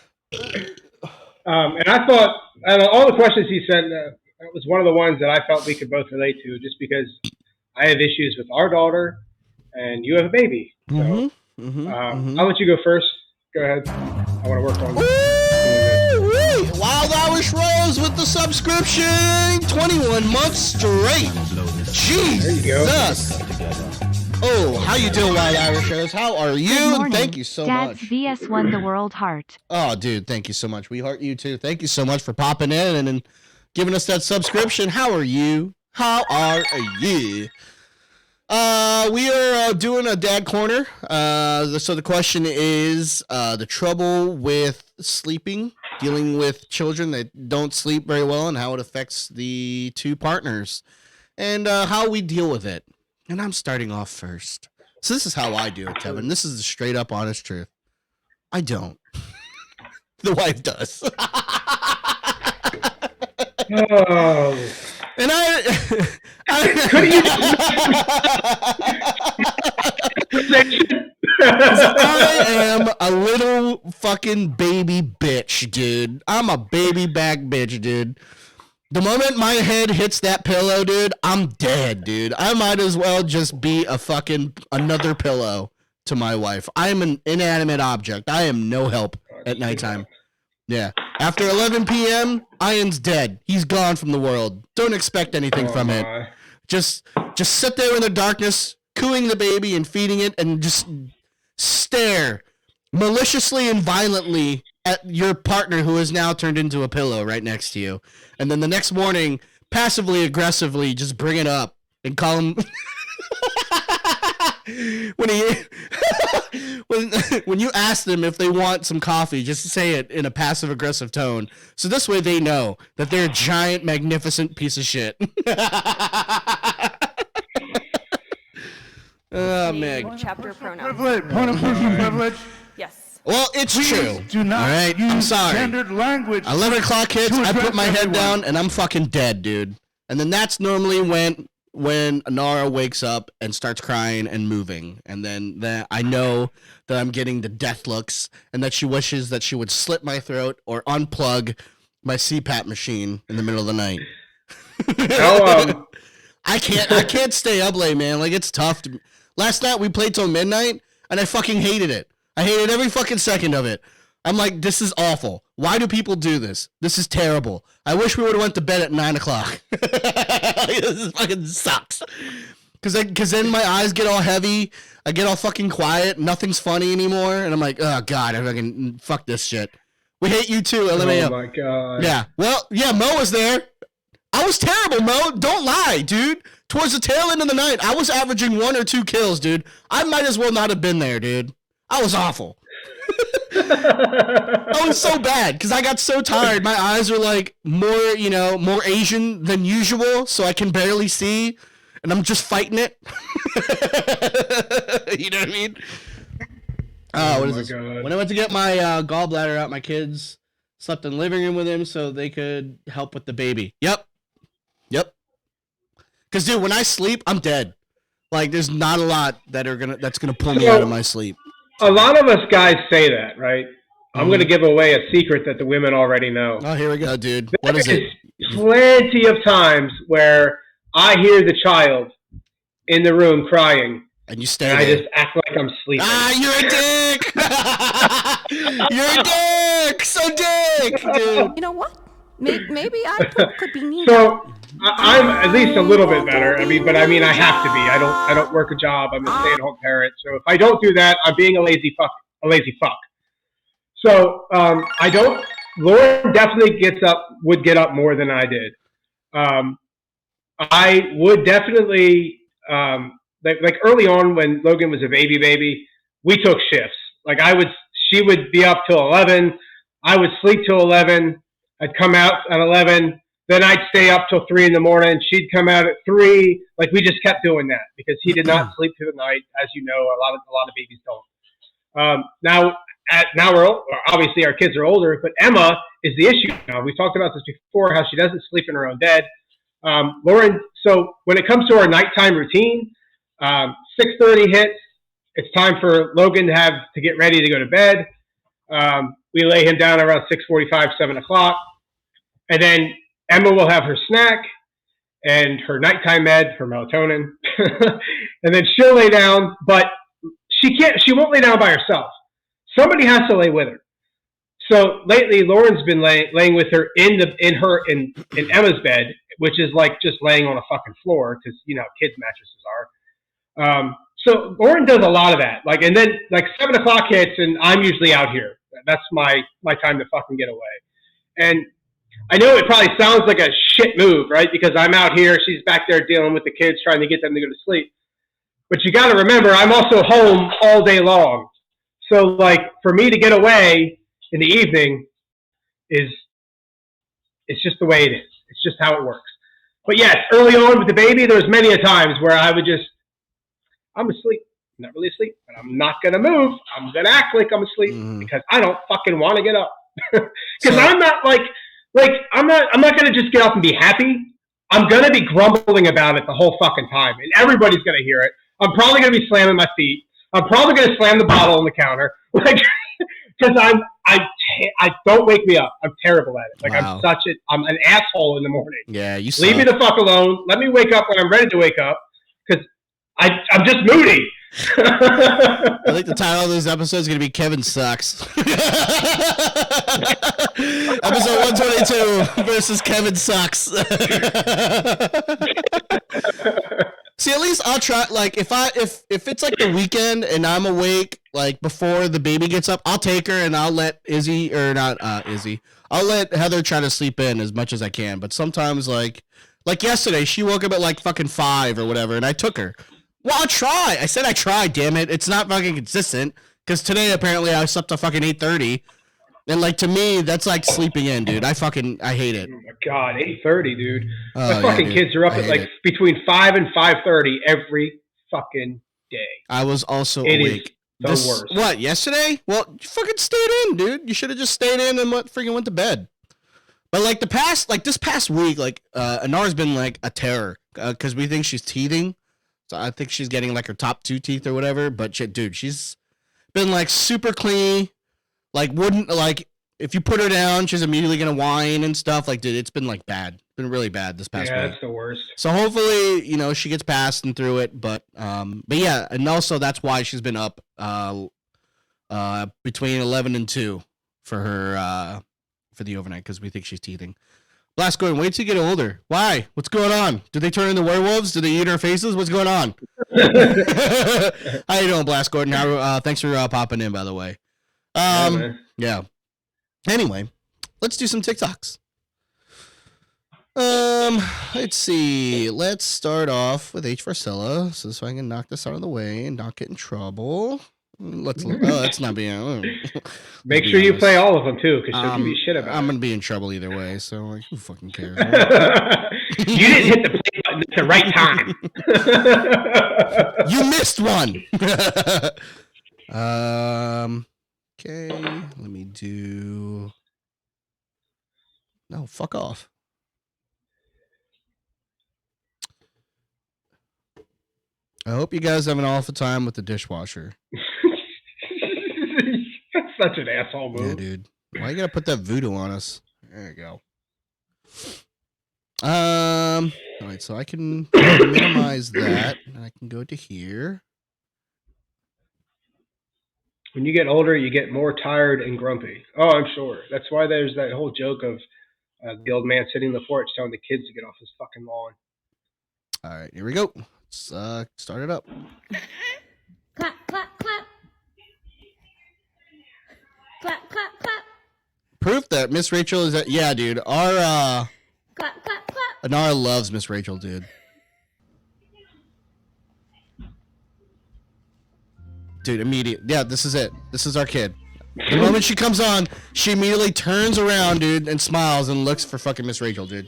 And I thought, out of all the questions he sent, that was one of the ones that I felt we could both relate to, just because I have issues with our daughter, and you have a baby. So I'll let you go first. Go ahead. I want to work on it. Wild Irish Rose with the subscription. 21 months straight. Jeez. There you go. Oh, how you doing, Wild Irish Rose? How are you? Good morning. Thank you so Dad's much. VS won the world heart. Oh, dude, thank you so much. We heart you too. Thank you so much for popping in and giving us that subscription. How are you? How are you? We are doing a Dad Corner. So the question is the trouble with sleeping, dealing with children that don't sleep very well, and how it affects the two partners, and how we deal with it. And I'm starting off first. So this is how I do it, Kevin. This is the straight up honest truth. I don't. The wife does. Oh. And I am a little fucking baby bitch, dude. I'm a baby back bitch, dude. The moment my head hits that pillow, dude, I'm dead, dude. I might as well just be a fucking another pillow to my wife. I am an inanimate object. I am no help at nighttime. Yeah. After 11 p.m., Ian's dead. He's gone from the world. Don't expect anything from it. Just sit there in the darkness, cooing the baby and feeding it, and just stare maliciously and violently at your partner who has now turned into a pillow right next to you. And then the next morning, passively aggressively, just bring it up and call him... when you ask them if they want some coffee, just say it in a passive aggressive tone. So this way they know that they're a giant, magnificent piece of shit. Oh, Meg. Chapter pronouns. Point of personal privilege. Yes. Well, it's true. Do not all right, use I'm sorry. gendered language. 11 o'clock hits, to I put address my head everyone. down, and I'm fucking dead, dude. And then that's normally when Nara wakes up and starts crying and moving, and then I know that I'm getting the death looks, and that she wishes that she would slit my throat or unplug my CPAP machine in the middle of the night. I can't stay up late, man. Like, it's tough. Last night we played till midnight, and I fucking hated it. I hated every fucking second of it. I'm like, this is awful. Why do people do this? This is terrible. I wish we would have went to bed at 9 o'clock. This fucking sucks. Because then my eyes get all heavy. I get all fucking quiet. Nothing's funny anymore. And I'm like, oh, God, I fucking fuck this shit. We hate you too, LMAO. Oh, my God. Yeah. Well, yeah, Mo was there. I was terrible, Mo. Don't lie, dude. Towards the tail end of the night, I was averaging 1 or 2 kills, dude. I might as well not have been there, dude. I was awful. I was so bad because I got so tired. My eyes are like more Asian than usual, so I can barely see, and I'm just fighting it. You know what I mean? What is this? God. When I went to get my gallbladder out, my kids slept in the living room with him so they could help with the baby. Yep. Because, dude, when I sleep, I'm dead. Like, there's not a lot that's gonna pull me out of my sleep. A lot of us guys say that, right? I'm going to give away a secret that the women already know. Oh, here we go, dude. What is it? Plenty of times where I hear the child in the room crying, and you stay and there. I just act like I'm sleeping. You're a dick! You're a dick! So dick, dude. You know what? Maybe I could be neat. So I'm at least a little bit better. I mean, I have to be. I don't work a job. I'm a stay-at-home parent. So if I don't do that, I'm being a lazy fuck. So I don't. Lauren definitely would get up more than I did. I would definitely like early on when Logan was a baby, we took shifts. Like she would be up till 11. I would sleep till 11. I'd come out at 11. Then I'd stay up till 3 in the morning. She'd come out at 3. Like we just kept doing that because he did not sleep through the night. As you know, a lot of babies don't. Now we're obviously our kids are older, but Emma is the issue now. We've talked about this before, how she doesn't sleep in her own bed. Lauren, so when it comes to our nighttime routine, 6:30 hits. It's time for Logan to get ready to go to bed. We lay him down around 6:45, 7 o'clock. And then Emma will have her snack and her nighttime med for melatonin. And then she'll lay down, but she won't lay down by herself. Somebody has to lay with her. So lately, Lauren's been laying with her in Emma's bed, which is like just laying on a fucking floor because you know how kids' mattresses are. So Lauren does a lot of that. Like, and then like 7 o'clock hits, and I'm usually out here. That's my time to fucking get away. And I know it probably sounds like a shit move, right? Because I'm out here, she's back there dealing with the kids, trying to get them to go to sleep. But you got to remember, I'm also home all day long. So, like, for me to get away in the evening it's just the way it is. It's just how it works. But yes, early on with the baby, there was many a times where I'm asleep. I'm not really asleep, but I'm not going to move. I'm going to act like I'm asleep because I don't fucking want to get up. Because I'm not I'm not going to just get up and be happy. I'm going to be grumbling about it the whole fucking time. And everybody's going to hear it. I'm probably going to be slamming my feet. I'm probably going to slam the bottle on the counter. Like, because I don't wake me up. I'm terrible at it. Like, wow. I'm an asshole in the morning. Yeah, you suck. Leave me the fuck alone. Let me wake up when I'm ready to wake up. Because I'm just moody. I think the title of this episode is going to be Kevin Sucks. Episode 122 versus Kevin Sucks. See, at least I'll try. Like, if it's like the weekend and I'm awake, like before the baby gets up, I'll take her and I'll let I'll let Heather try to sleep in as much as I can. But sometimes, like yesterday, she woke up at like fucking 5 or whatever, and I took her. Well, I'll try. I said I tried. Damn it, it's not fucking consistent. Because today apparently I slept till fucking 8:30. And like to me, that's like sleeping in, dude. I hate it. Oh my god, 8:30, dude. Oh, my fucking kids are up at like it. between 5 and 5:30 every fucking day. I was also It awake. is the worst. What, yesterday? Well, you fucking stayed in, dude. You should have just stayed in and freaking went to bed. But like this past week, like Anar's been like a terror because we think she's teething. So I think she's getting like her top 2 teeth or whatever. But shit, dude, she's been like super clean. Like wouldn't like if you put her down, she's immediately gonna whine and stuff. Like, dude, it's been like bad. It's been really bad this past week. Yeah, it's the worst. So hopefully, she gets past and through it. But yeah, and also that's why she's been up between 11 and 2 for her for the overnight because we think she's teething. Blast Gordon, wait till you get older. Why? What's going on? Do they turn into werewolves? Do they eat our faces? What's going on? How you doing, Blast Gordon? Thanks for popping in, by the way. Yeah. Anyway, let's do some TikToks. Let's see. Let's start off with H. Varcella, so I can knock this out of the way and not get in trouble. Let's not be. Make sure you play all of them too, because she'll give you shit about I'm gonna be in trouble either way. So like, who fucking cares? it. You didn't hit the play button at the right time. You missed one. Okay. Let me do. No, fuck off. I hope you guys have an awful time with the dishwasher. That's such an asshole move. Yeah, dude. Why you gotta put that voodoo on us? There you go. All right, so I can minimize that, and I can go to here. When you get older, you get more tired and grumpy. Oh, I'm sure. That's why there's that whole joke of the old man sitting on the porch telling the kids to get off his fucking lawn. All right, here we go. Let's start it up. Clap, clap, clap. Clap, clap, clap. Proof that Miss Rachel is that. Yeah, dude. Our Clap, clap, clap. Anara loves Miss Rachel, dude. Dude, immediate. Yeah, this is it. This is our kid. The moment she comes on, she immediately turns around, dude, and smiles and looks for fucking Miss Rachel, dude.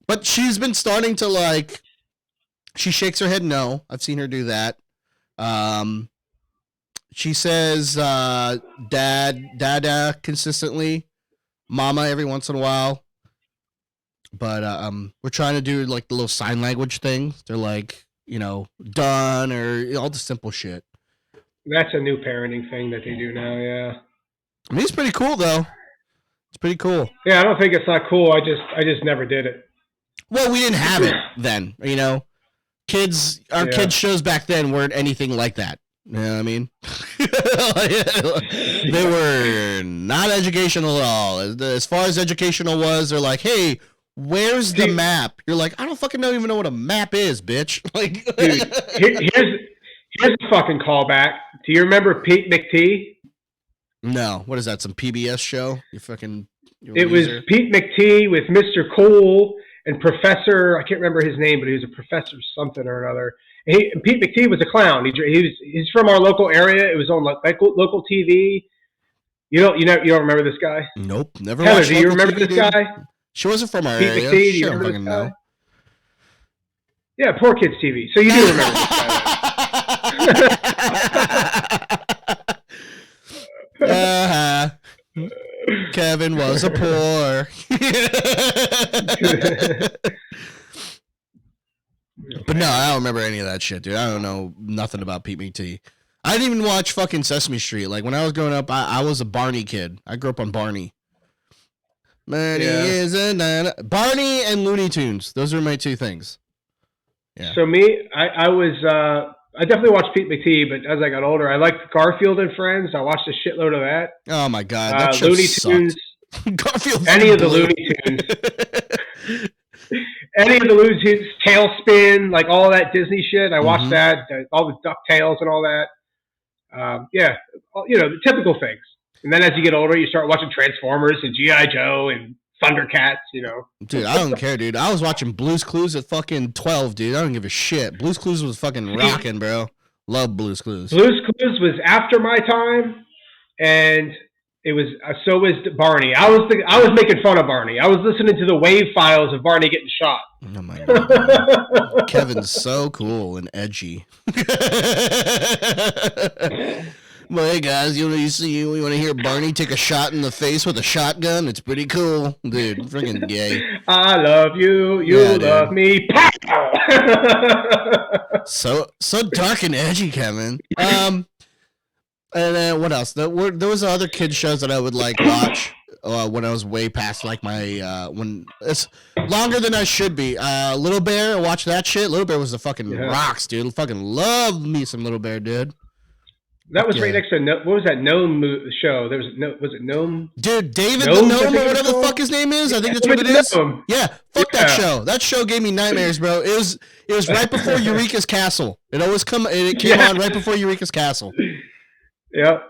But she's been starting to like. She shakes her head no. I've seen her do that. She says dada consistently, mama every once in a while. But we're trying to do like the little sign language thing. They're like, you know, done or all the simple shit. That's a new parenting thing that they do now, yeah. I mean, it's pretty cool though. It's pretty cool. Yeah, I don't think it's not cool. I just never did it. Well, we didn't have it then, you know. Kids shows back then weren't anything like that. You know what I mean? They were not educational at all. As far as educational was, they're like, hey, where's the map? You're like, I don't fucking even know what a map is, bitch. Like, dude, here's a fucking callback. Do you remember Pete McTee? No. What is that? Some PBS show? It was Pete McTee with Mr. Cool and Professor, I can't remember his name, but he was a professor something or another. And Pete McTee was a clown. He's from our local area. It was on local TV. You don't remember this guy? Nope, never. Heather, do you remember this guy? She wasn't from our Pete area. McTee, do you remember this guy? Yeah, Poor Kids TV. So you do remember this guy. Kevin was a poor. But no, I don't remember any of that shit, dude. I don't know nothing about Pete McTee. I didn't even watch fucking Sesame Street. Like when I was growing up, I was a Barney kid. I grew up on Barney. Barney and Looney Tunes. Those are my two things. Yeah. So me, I definitely watched Pete McTee, but as I got older, I liked Garfield and Friends. I watched a shitload of that. Oh my god, that shit Looney sucked. Tunes. Garfield. Any of the Looney Tunes. Any of the Looney Tunes, Tailspin, like all that Disney shit. I watched that, all the DuckTales and all that. Yeah, the typical things. And then as you get older, you start watching Transformers and G.I. Joe and Thundercats, Dude, I don't care, dude. I was watching Blue's Clues at fucking 12, dude. I don't give a shit. Blue's Clues was fucking rocking, bro. Love Blue's Clues. Blue's Clues was after my time, and it was so was Barney. I was making fun of Barney. I was listening to the wave files of Barney getting shot. Oh my god. Kevin's so cool and edgy. Well, hey guys, you want to hear Barney take a shot in the face with a shotgun? It's pretty cool, dude. Freaking gay. I love you. You love me. So dark and edgy, Kevin. And then what else? There was other kids shows that I would like watch when I was way past like my when it's longer than I should be. Little Bear, I watched that shit. Little Bear was the fucking rocks, dude. Fucking love me some Little Bear, dude. That was right next to what was that Gnome show? Was it Gnome? Dude, David the Gnome or whatever the fuck his name is. I think that's what it is. Yeah, fuck that show. That show gave me nightmares, bro. It was right before Eureka's Castle. It came on right before Eureka's Castle. Yep.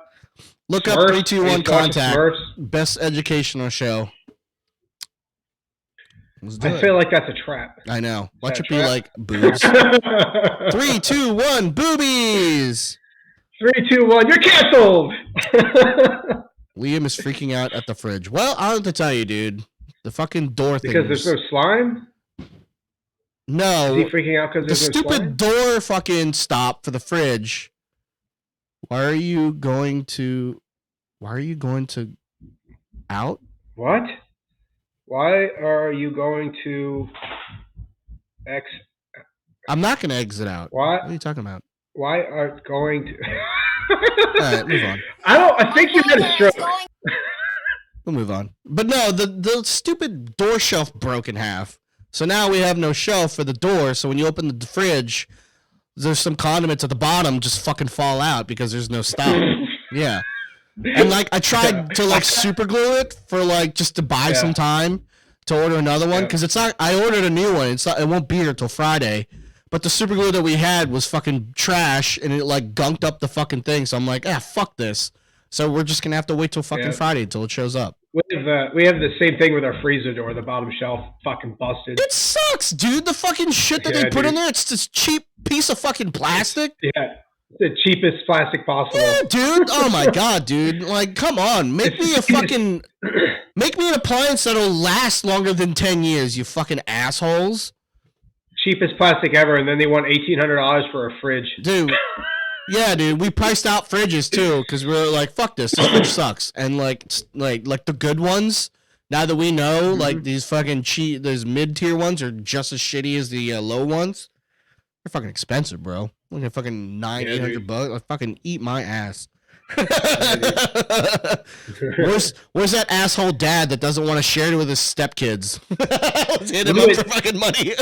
Look up 3, 2, 1 Contact. Best educational show. Let's do I it. feel like that's a trap. I know. Watch that it be trap? like boobs. 3, 2, 1, boobies. 3, 2, 1. You're canceled. Liam is freaking out at the fridge. Well, I don't have to tell you, dude. The fucking door thing. Because there's no slime. No. Is he freaking out because The there's no slime? stupid door fucking stop for the fridge. Why are you going to out? What? Why are you going to I'm not going to exit out. What? What are you talking about? Why are going to? All right, move on. I think you had a stroke. We'll move on. But no, the stupid door shelf broke in half. So now we have no shelf for the door. So when you open the fridge, there's some condiments at the bottom just fucking fall out because there's no stop. Yeah. And like I tried to like super glue it for like just to buy some time to order another one because it's not. I ordered a new one. It's not. It won't be here till Friday. But the super glue that we had was fucking trash and it like gunked up the fucking thing. So I'm like, fuck this. So we're just gonna have to wait till fucking Friday until it shows up. We have the same thing with our freezer door. The bottom shelf fucking busted. It sucks, dude. The fucking shit that they put in there. It's this cheap piece of fucking plastic. Yeah. The cheapest plastic possible. Yeah, dude. Oh my god, dude. Like, come on. Make me an appliance that'll last longer than 10 years, you fucking assholes. Cheapest plastic ever, and then they want $1,800 for a fridge. Dude. Yeah, dude. We priced out fridges too, because we were like, fuck this fridge sucks. And like the good ones, now that we know, like these fucking cheap, those mid-tier ones are just as shitty as the low ones. They're fucking expensive, bro. Look at fucking $800. Like, fucking eat my ass. Where's that asshole dad that doesn't want to share it with his stepkids? Let's hit him up for fucking money.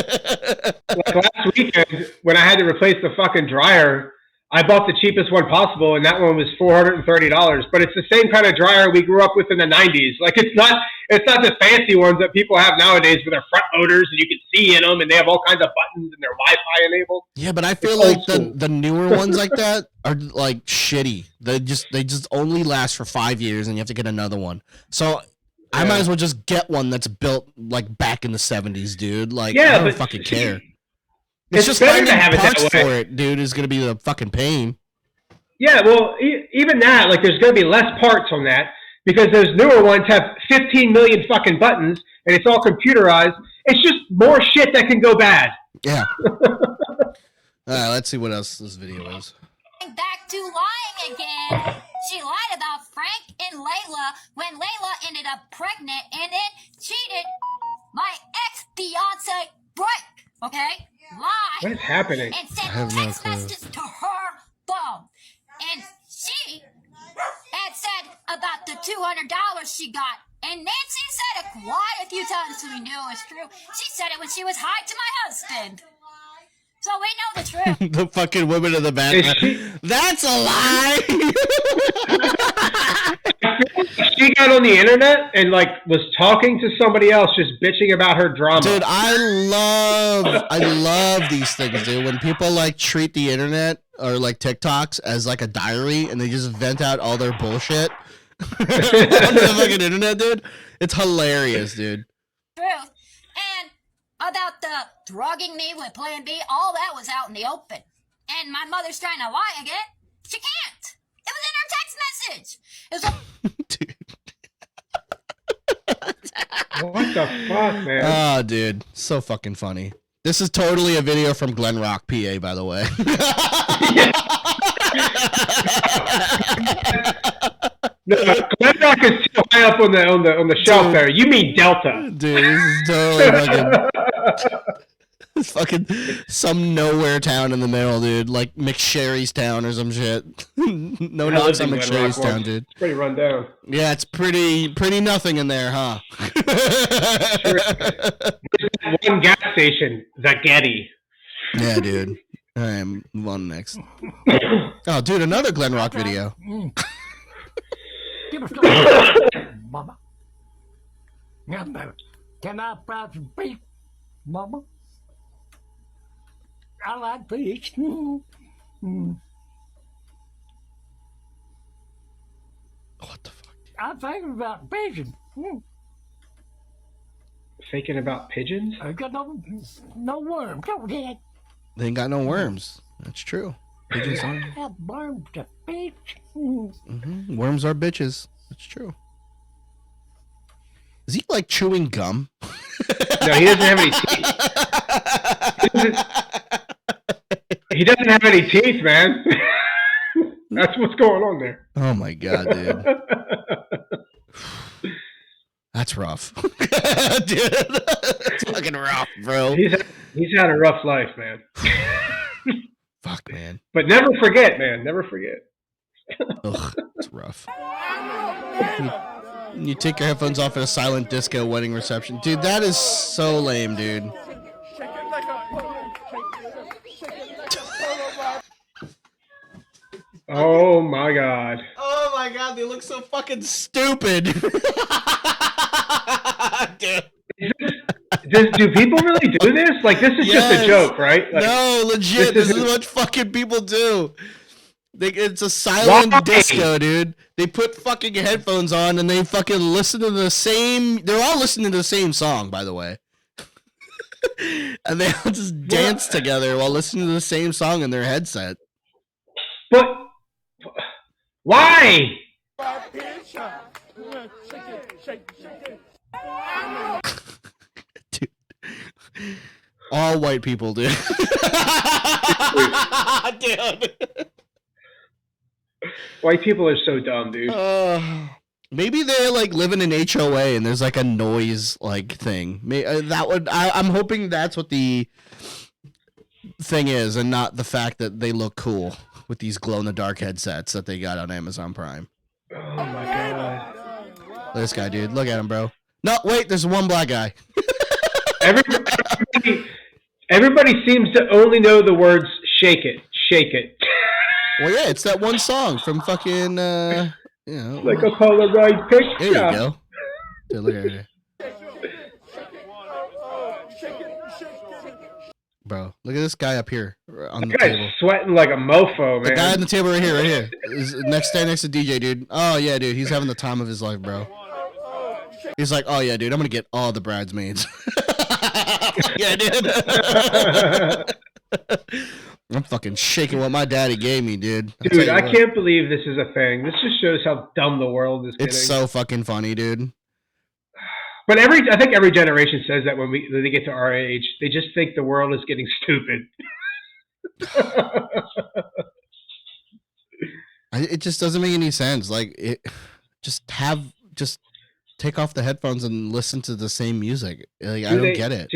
Like last weekend, when I had to replace the fucking dryer, I bought the cheapest one possible, and that one was $430. But it's the same kind of dryer we grew up with in the '90s. Like it's not the fancy ones that people have nowadays with their front motors and you can see in them, and they have all kinds of buttons and they're Wi-Fi enabled. Yeah, but I feel like the newer ones like that are like shitty. They just only last for 5 years, and you have to get another one. So I might as well just get one that's built like back in the '70s, dude. Like I don't fucking care. It's just better to have it parts that way. for it, dude, is gonna be the fucking pain. Yeah, well, even that, like, there's going to be less parts on that because those newer ones have 15 million fucking buttons and it's all computerized. It's just more shit that can go bad. Yeah. All right, let's see what else this video is. Back to lying again. She lied about Frank and Layla when Layla ended up pregnant and then cheated my ex-fiance Brett. Okay? Lied. What is happening? And sent text messages to her phone. And she had said about the $200 she got. And Nancy said it quite a few times so we knew it was true. She said it when she was high to my husband. So we know the truth. The fucking women in the background. That's a lie. She got on the internet and like was talking to somebody else, just bitching about her drama. Dude, I love these things, dude. When people like treat the internet or like TikToks as like a diary and they just vent out all their bullshit on the fucking internet, dude. It's hilarious, dude. Truth. And about the drugging me with Plan B, all that was out in the open. And my mother's trying to lie again. She can't. It was in her text message. It was Dude. What the fuck, man? Oh, dude. So fucking funny. This is totally a video from Glen Rock, PA, by the way. No, Glen Rock is too high up on the shelf there. You mean Delta. Dude, this is totally fucking... It's fucking some nowhere town in the middle, dude. Like McSherry's town or some shit. No knocks on McSherry's town, dude. It's pretty run down. Yeah, it's pretty nothing in there, huh? One gas station, the Getty. Yeah, dude. All right, move on next. Oh, dude, another Glen Rock video. Mama. Can I fry some beef, Mama? I like beef. What the fuck? I'm thinking about fishing. Faking about pigeons? I got no worm. Go ahead. They ain't got no worms. That's true. Pigeons aren't. Have worms to bitch. Worms are bitches. That's true. Is he like chewing gum? No, he doesn't have any teeth. He doesn't have any teeth, man. That's what's going on there. Oh my god, dude. That's rough. Dude, it's fucking rough, bro. He's had a rough life, man. Fuck, man. But never forget, man. Never forget. Ugh, it's rough. You take your headphones off at a silent disco wedding reception. Dude, that is so lame, dude. Oh my god. Oh my god, they look so fucking stupid. Dude. Do people really do this? Like, this is just a joke, right? Like, no, legit. This is what fucking people do. It's a silent disco, dude. They put fucking headphones on and they fucking listen to the same. They're all listening to the same song, by the way. And they all just dance together while listening to the same song in their headset. But why? Dude. All white people, dude. Dude. White people are so dumb, dude. Maybe they're like living in HOA and there's like a noise like thing. I'm hoping that's what the thing is, and not the fact that they look cool with these glow in the dark headsets that they got on Amazon Prime. Oh my god. This guy, dude. Look at him, bro. No, wait, there's one black guy. Everybody seems to only know the words "shake it, shake it." Well, yeah, it's that one song from fucking, like a Polaroid picture. There you go. Dude, look at it. Bro, look at this guy up here on the table. Sweating like a mofo, man. The guy on the table right here. Is next to DJ, dude. Oh, yeah, dude. He's having the time of his life, bro. He's like, oh, yeah, dude. I'm going to get all the bridesmaids. Yeah, dude. I'm fucking shaking what my daddy gave me, dude. Dude, I can't believe this is a thing. This just shows how dumb the world is getting. It's so fucking funny, dude. But I think every generation says that when they get to our age, they just think the world is getting stupid. It just doesn't make any sense. Like, just take off the headphones and listen to the same music. Like, I don't get it.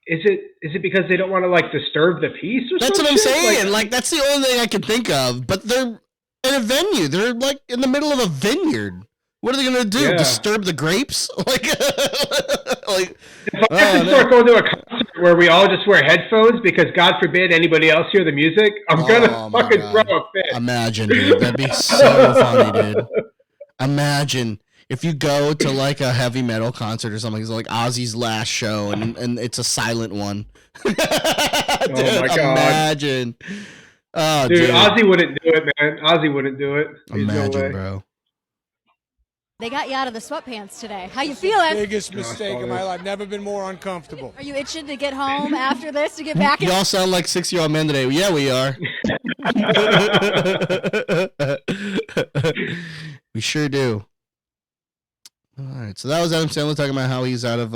Is it because they don't want to like disturb the peace or something? That's what I'm saying. Like, that's the only thing I can think of. But they're in a venue. They're like in the middle of a vineyard. What are they gonna do? Yeah. Disturb the grapes? Like, if I have to start going to a concert where we all just wear headphones because God forbid anybody else hear the music, I'm gonna fucking throw a fit. Imagine, dude. That'd be so funny, dude. Imagine if you go to like a heavy metal concert or something, it's like Ozzy's last show, and it's a silent one. Dude, oh my god! Imagine. Oh, dude, Ozzy wouldn't do it, man. Ozzy wouldn't do it. Imagine, bro. They got you out of the sweatpants today. How you feeling? Biggest mistake of my life. Never been more uncomfortable. Are you itching to get home after this to get back? You all sound like 6-year-old men today. Yeah, we are. We sure do. All right, so that was Adam Sandler talking about how he's out of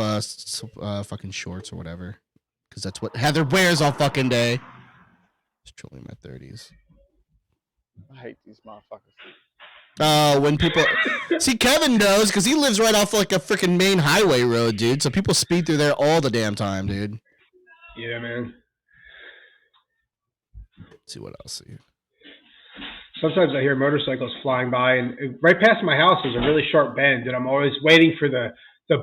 fucking shorts or whatever, because that's what Heather wears all fucking day. It's truly my 30s. I hate these motherfuckers. When people see Kevin knows because he lives right off like a freaking main highway road, dude. So people speed through there all the damn time, dude. Yeah, man. Let's see what else here. Sometimes I hear motorcycles flying by, and right past my house is a really sharp bend, and I'm always waiting for the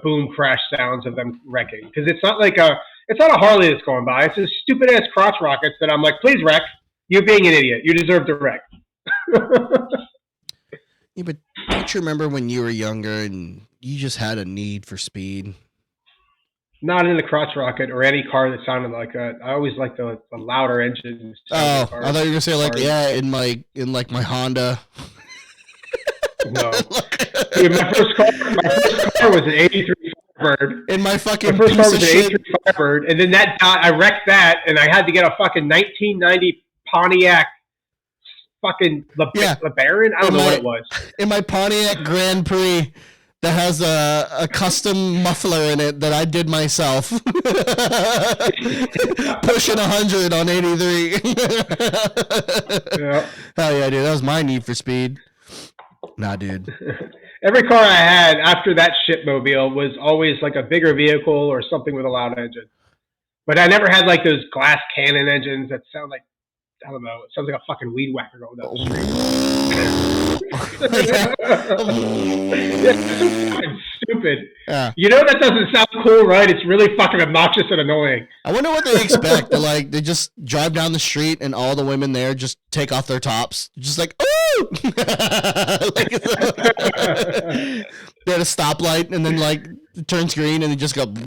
boom crash sounds of them wrecking, because it's not a Harley that's going by. It's just stupid ass crotch rockets that I'm like, please wreck. You're being an idiot. You deserve to wreck. Yeah, but don't you remember when you were younger and you just had a need for speed? Not in the crotch rocket or any car that sounded like that. I always liked the louder engines. Oh, I thought you were gonna say in my Honda. No, dude, my first car was an '83 Firebird. in my fucking My first car piece was of an shit. A3 Firebird, and then that I wrecked that, and I had to get a fucking 1990 Pontiac fucking LeBaron. I don't know what it was. In my Pontiac Grand Prix that has a custom muffler in it that I did myself. Pushing 100 on 83. Yeah. Hell yeah, dude. That was my Need for Speed. Nah, dude. Every car I had after that shitmobile was always like a bigger vehicle or something with a loud engine. But I never had like those glass cannon engines that sound like, I don't know, it sounds like a fucking weed whacker going down the street. Yeah, it's so fucking stupid. Yeah. You know that doesn't sound cool, right? It's really fucking obnoxious and annoying. I wonder what they expect. They just drive down the street and all the women there just take off their tops. Just like, ooh! Like, they're at a stoplight and then like it turns green and they just go. When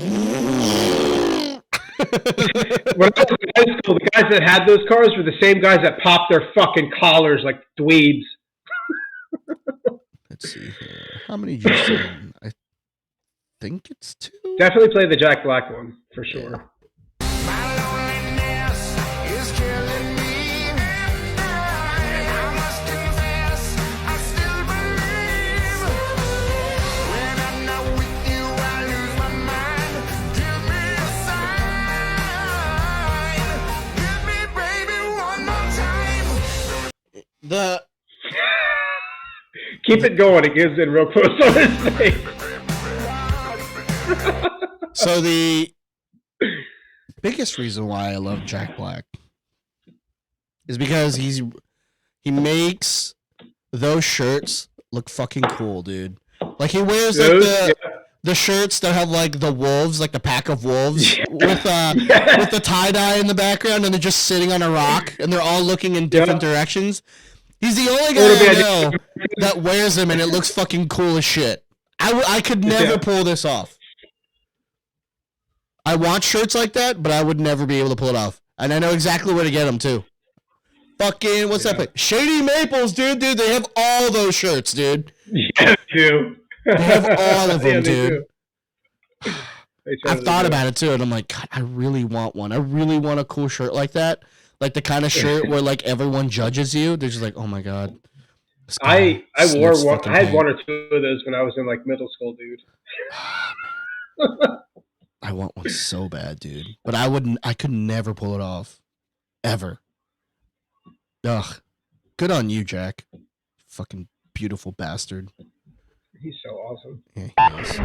I was in high school, the guys that had those cars were the same guys that popped their fucking collars like dweebs. Let's see here. How many did you send? I think it's 2. Definitely play the Jack Black one for sure. The Keep it going. It gives in real close on his face. So the biggest reason why I love Jack Black is because he makes those shirts look fucking cool, dude. Like he wears like the shirts that have like the wolves, like the pack of wolves with the tie-dye in the background, and they're just sitting on a rock and they're all looking in different directions. He's the only guy I know that wears them and it looks fucking cool as shit. I could never pull this off. I want shirts like that, but I would never be able to pull it off. And I know exactly where to get them too. Fucking, what's that place? Shady Maples, dude. They have all those shirts, dude. Yeah, they do. They have all of them, Yeah, dude. I've thought do. about it too, and I'm like, God, I really want one. I really want a cool shirt like that. Like the kind of shirt where like everyone judges you. They're just like, oh my God. I wore one. I had one or two of those when I was in like middle school, dude. I want one so bad, dude. But I could never pull it off. Ever. Ugh. Good on you, Jack. Fucking beautiful bastard. He's so awesome. Yeah, he is.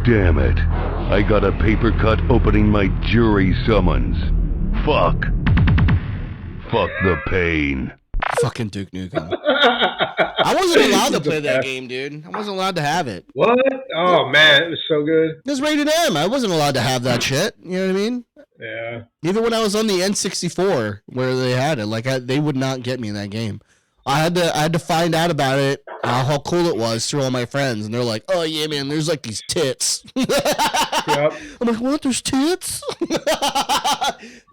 Damn it. I got a paper cut opening my jury summons. Fuck. Fuck the pain. Fucking Duke Nukem. I wasn't allowed to play that game, dude. I wasn't allowed to have it. What? Oh man, it was so good. It was rated M. I wasn't allowed to have that shit. You know what I mean? Yeah. Even when I was on the N64 where they had it, like they would not get me in that game. I had to find out about it, how cool it was through all my friends, and they're like, "Oh yeah, man, there's like these tits." Yep. I'm like, "What? There's tits?"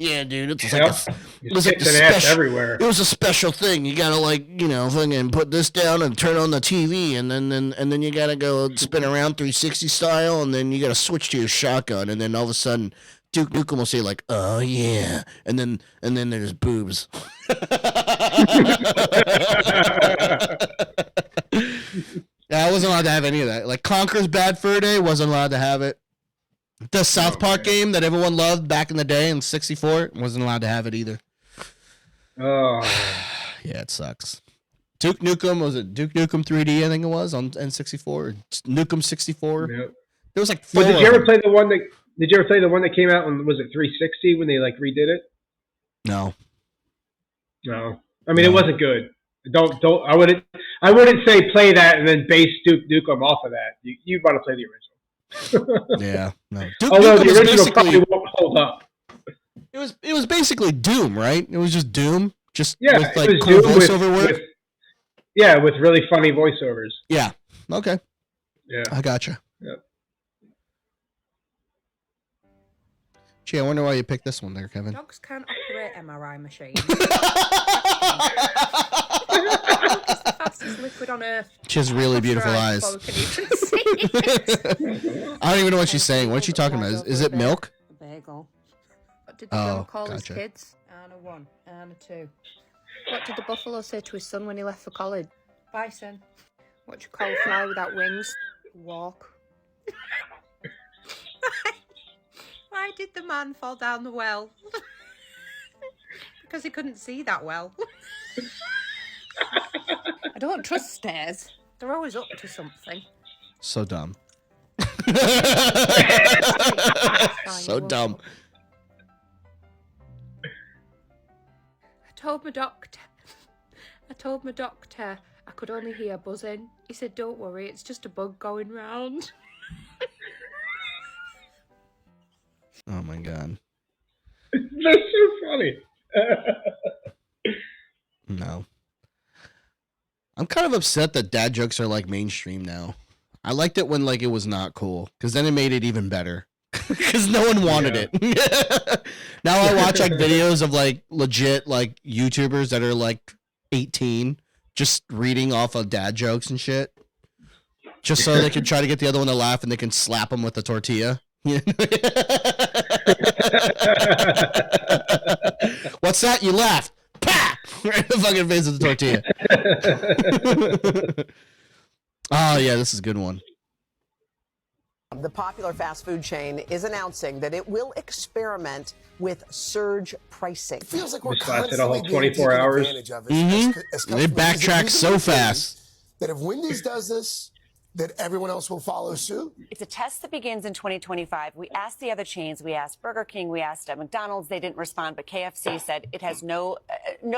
Yeah, dude, it's Yep. like it was like Tits and ass everywhere. It was a special thing. You gotta like, fucking put this down and turn on the TV, and then you gotta go spin around 360 style, and then you gotta switch to your shotgun, and then all of a sudden Duke Nukem will say like, "Oh yeah," and then there's boobs. Yeah, I wasn't allowed to have any of that. Like Conker's Bad Fur Day, wasn't allowed to have it. The South Park game that everyone loved back in the day in 64, wasn't allowed to have it either. Oh. Yeah, it sucks. Duke Nukem, was it Duke Nukem 3D? I think it was on N64. Or Nukem 64. Yep. There was like 4. But did you ever play the one that came out when was it 360 when they like redid it? No. No. I mean, it wasn't good. I wouldn't say play that and then base Duke Nukem off of that. You want to play the original. Yeah. No. Duke Although Nukem the was original probably won't hold up. It was basically Doom, right? It was just Doom, just Yeah, with like it was cool Doom voiceover work. with really funny voiceovers. Yeah. Okay. Yeah. I gotcha. Yep. Gee, I wonder why you picked this one there, Kevin. Dogs can't operate MRI machines. fastest liquid on earth. She has really beautiful eyes. Before we can even see it. I don't even know what she's saying. What is she talking about? Is it milk? A bagel. What did the drummer call his gotcha. kids? And a 1, and a 2. What did the buffalo say to his son when he left for college? Bison. What do you call a fly without wings? Walk. Why did the man fall down the well? Because he couldn't see that well. I don't trust stairs. They're always up to something. So dumb. So dumb. I told my doctor I could only hear buzzing. He said, "Don't worry, it's just a bug going round." Oh my god. That's so funny. No. I'm kind of upset that dad jokes are like mainstream now. I liked it when like it was not cool, because then it made it even better. Because no one wanted it. Now I watch like videos of like legit like YouTubers that are like 18 just reading off of dad jokes and shit, just so they can try to get the other one to laugh and they can slap them with a tortilla. What's that? You laughed. Pah! Right in the fucking face of the tortilla. Oh yeah, this is a good one. The popular fast food chain is announcing that it will experiment with surge pricing. It feels like we're This lasted a whole 24 hours. They backtrack so fast. That if Wendy's does this, that everyone else will follow suit? It's a test that begins in 2025. We asked the other chains. We asked Burger King. We asked McDonald's. They didn't respond, but KFC said it has no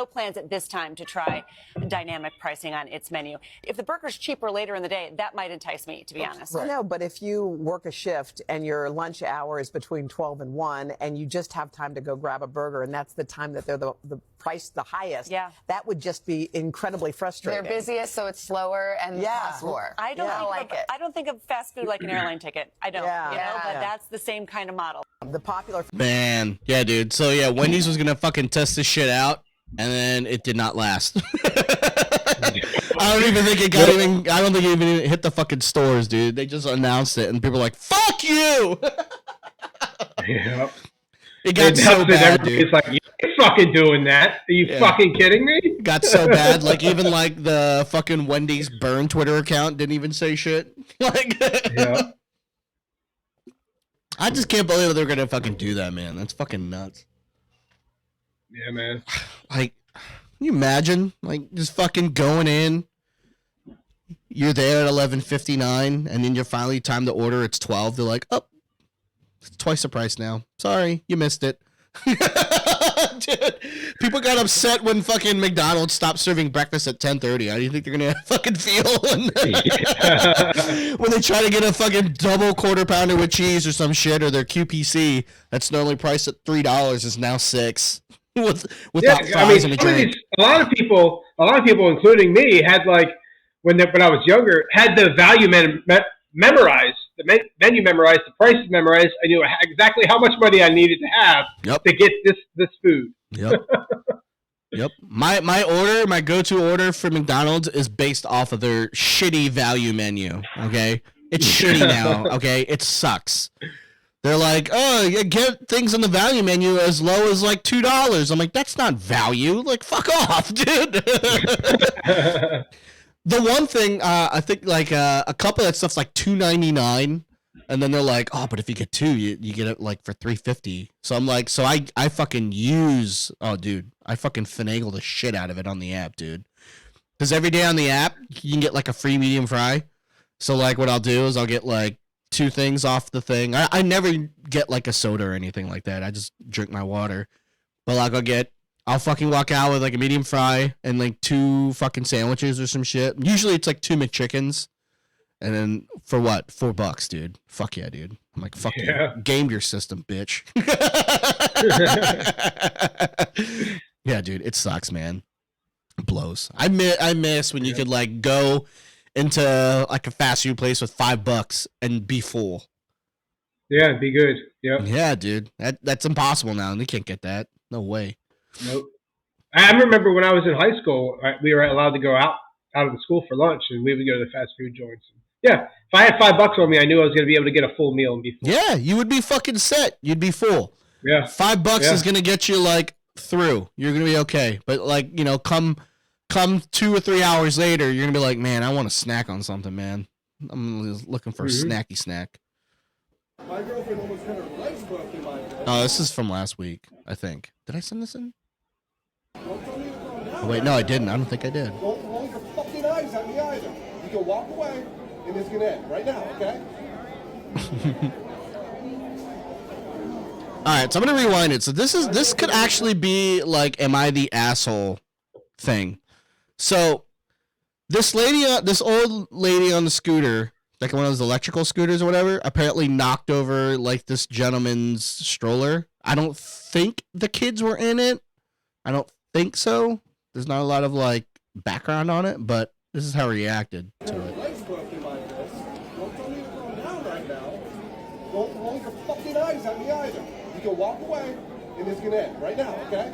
plans at this time to try dynamic pricing on its menu. If the burger's cheaper later in the day, that might entice me, to be honest. I know, but if you work a shift and your lunch hour is between 12 and 1 and you just have time to go grab a burger and that's the time that they're the price the highest, that would just be incredibly frustrating. They're busiest, so it's slower and costs more. I don't think of fast food like an airline ticket. I don't. But that's the same kind of model. The popular Man, yeah, dude. So yeah, Wendy's was gonna fucking test this shit out, and then it did not last. I don't even think it got even. I don't think it even hit the fucking stores, dude. They just announced it, and people were like, "Fuck you!" Yep. It got so bad, dude. It's like, you ain't fucking doing that. Are you fucking kidding me? Got so bad. Like, even, like, the fucking Wendy's burn Twitter account didn't even say shit. Like, I just can't believe they're going to fucking do that, man. That's fucking nuts. Yeah, man. Like, can you imagine? Like, just fucking going in. You're there at 11:59, and then you're finally time to order. It's 12. They're like, oh. It's twice the price now. Sorry, you missed it. Dude, people got upset when fucking McDonald's stopped serving breakfast at 10:30. How do you think they're gonna fucking feel when they try to get a fucking double quarter pounder with cheese or some shit, or their QPC that's normally priced at $3 is now $6 without fries and a drink. A lot of people, including me, had like when I was younger, had the value memorized. The menu memorized, the prices memorized. I knew exactly how much money I needed to have to get this food. Yep. Yep. My go-to order for McDonald's is based off of their shitty value menu. Okay, it's shitty now. Okay, it sucks. They're like, oh, you get things on the value menu as low as like $2. I'm like, that's not value. Like, fuck off, dude. The one thing, I think, like, a couple of that stuff's like $2.99, and then they're like, oh, but if you get two, you get it, like, for $3.50. So I'm like, so I fucking I fucking finagle the shit out of it on the app, dude. Because every day on the app, you can get, like, a free medium fry. So, like, what I'll do is I'll get, like, 2 things off the thing. I never get, like, a soda or anything like that. I just drink my water. But, like, I'll fucking walk out with like a medium fry and like 2 fucking sandwiches or some shit. Usually it's like 2 McChickens. And then for what? $4, dude. Fuck yeah, dude. I'm like, fuck you. Gamed your system, bitch. Yeah, dude. It sucks, man. It blows. I miss when you could like go into like a fast food place with $5 and be full. Yeah, it'd be good. Yeah. Yeah, dude. That's impossible now. And they can't get that. No way. Nope. I remember when I was in high school, we were allowed to go out of the school for lunch, and we would go to the fast food joints. Yeah, if I had $5 on me, I knew I was going to be able to get a full meal and be full. Yeah, you would be fucking set. You'd be full. Yeah, $5 is going to get you like through. You're going to be okay. But like, you know, come 2 or 3 hours later, you're going to be like, man, I want to snack on something, man. I'm looking for a snacky snack. My girlfriend almost had her legs broken by this. Oh, this is from last week, I think. Did I send this in? Oh, wait, no, I didn't. I don't think I did. Don't roll your fucking eyes at me either. You can walk away, and it's gonna end right now, okay? All right, so I'm gonna rewind it. So this could actually be like, am I the asshole thing? So this old lady on the scooter, like one of those electrical scooters or whatever, apparently knocked over like this gentleman's stroller. I don't think the kids were in it. I don't think so. There's not a lot of like background on it, but this is how he reacted to it. Legs broken by this. Don't tell me to calm down right now. Don't roll your fucking eyes at me either. You can walk away, and it's gonna end right now, okay?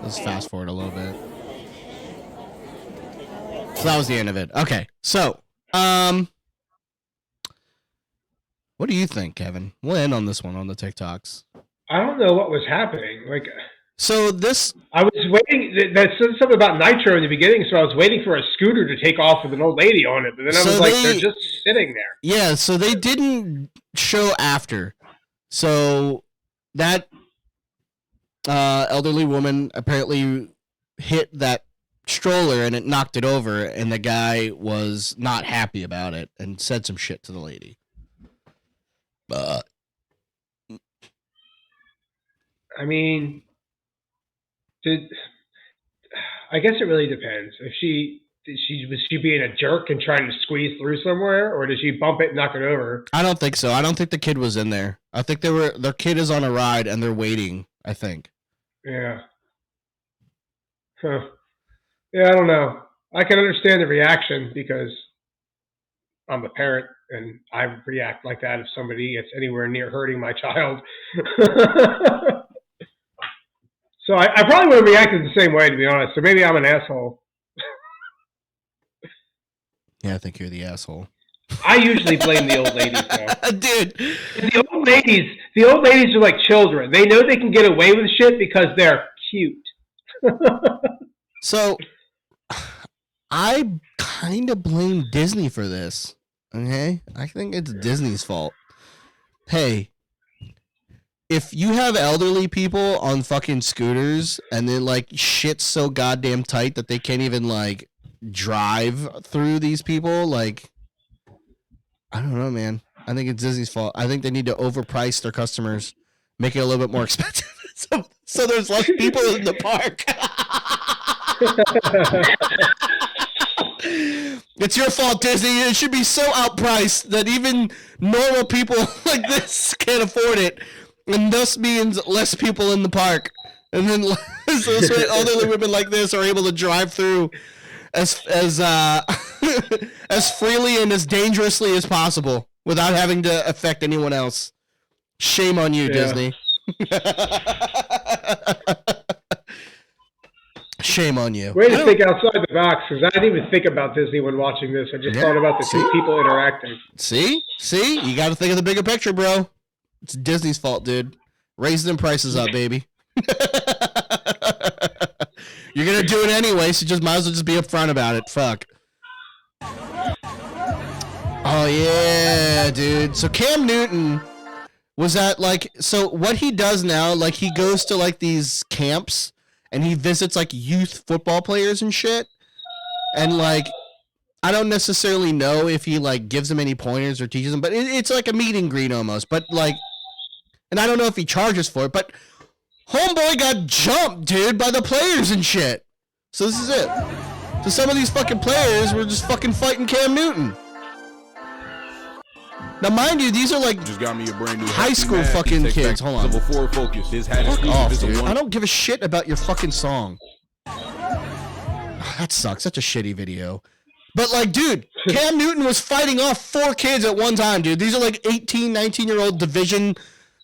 Let's fast forward a little bit. So that was the end of it. Okay, so what do you think, Kevin? We'll end on this one on the TikToks. I don't know what was happening. Like, so this, I was waiting. That said something about Nitro in the beginning, so I was waiting for a scooter to take off with an old lady on it. But then I was like, they're just sitting there. Yeah, so they didn't show after. So that elderly woman apparently hit that stroller and it knocked it over, and the guy was not happy about it and said some shit to the lady. I mean, I guess it really depends. If was she being a jerk and trying to squeeze through somewhere, or did she bump it and knock it over? I don't think so. I don't think the kid was in there. I think their kid is on a ride and they're waiting, I think. Yeah. Huh. Yeah, I don't know. I can understand the reaction because I'm a parent and I react like that if somebody gets anywhere near hurting my child. So I probably would have reacted the same way, to be honest. So maybe I'm an asshole. Yeah, I think you're the asshole. I usually blame the old ladies, though. Dude. The old ladies are like children. They know they can get away with shit because they're cute. So I kind of blame Disney for this. Okay? I think it's Disney's fault. Hey, if you have elderly people on fucking scooters and then like shit's so goddamn tight that they can't even like drive through these people, like, I don't know, man. I think it's Disney's fault. I think they need to overprice their customers, make it a little bit more expensive, so there's less people in the park. It's your fault, Disney. It should be so outpriced that even normal people like this can't afford it, and thus means less people in the park. And then so this way, elderly women like this are able to drive through as as freely and as dangerously as possible without having to affect anyone else. Shame on you, Disney. Shame on you. Way to think outside the box, because I didn't even think about Disney when watching this. I just thought about the two people interacting. See? You got to think of the bigger picture, bro. It's Disney's fault, dude. Raise them prices up, baby. You're going to do it anyway, so just might as well just be upfront about it. Fuck. Oh, yeah, dude. So Cam Newton was at, like, so what he does now, like, he goes to, like, these camps, and he visits, like, youth football players and shit. And, like, I don't necessarily know if he, like, gives them any pointers or teaches them, but it's like a meet and greet almost. But, like, and I don't know if he charges for it, but homeboy got jumped, dude, by the players and shit. So this is it. So some of these fucking players were just fucking fighting Cam Newton. Now, mind you, these are like just got me a brand new high school fucking kids. Hold on. Level 4 focus. His hat Fuck is off, dude. I don't give a shit about your fucking song. That sucks. Such a shitty video. But like, dude, Cam Newton was fighting off 4 kids at one time, dude. These are like 18, 19-year-old Division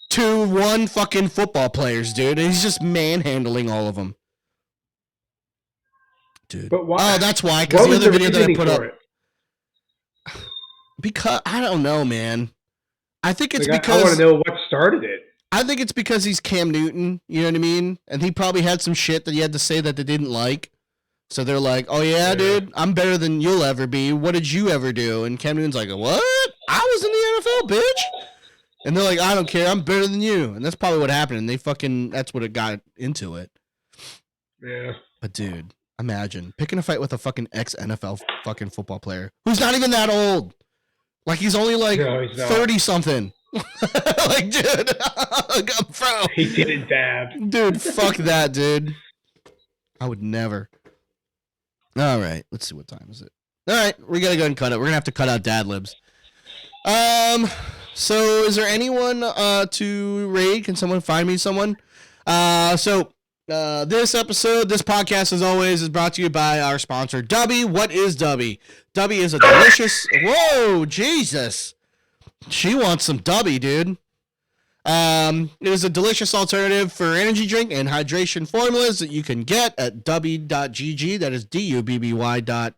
2-1 fucking football players, dude. And he's just manhandling all of them. Dude. But why? Oh, that's why. Because the other video that I put up. Because I don't know, man. I think it's because I want to know what started it. I think it's because he's Cam Newton. You know what I mean? And he probably had some shit that he had to say that they didn't like. So they're like, "Oh yeah, dude, I'm better than you'll ever be. What did you ever do?" And Cam Newton's like, "What? I was in the NFL, bitch." And they're like, "I don't care. I'm better than you." And that's probably what happened. And they fucking that's what it got into it. Yeah. But dude, imagine picking a fight with a fucking ex-NFL fucking football player who's not even that old. Like he's only like 30 something. Like, dude, bro. He didn't dab. Dude, fuck that, dude. I would never. All right, let's see what time is it. All right, we gotta go and cut it. We're gonna have to cut out dad libs. So is there anyone to raid? Can someone find me someone? This episode, this podcast, as always, is brought to you by our sponsor, Dubby. What is Dubby? Dubby is a delicious... Whoa, Jesus. She wants some Dubby, dude. It is a delicious alternative for energy drink and hydration formulas that you can get at dubby.gg. That is dubby.gg.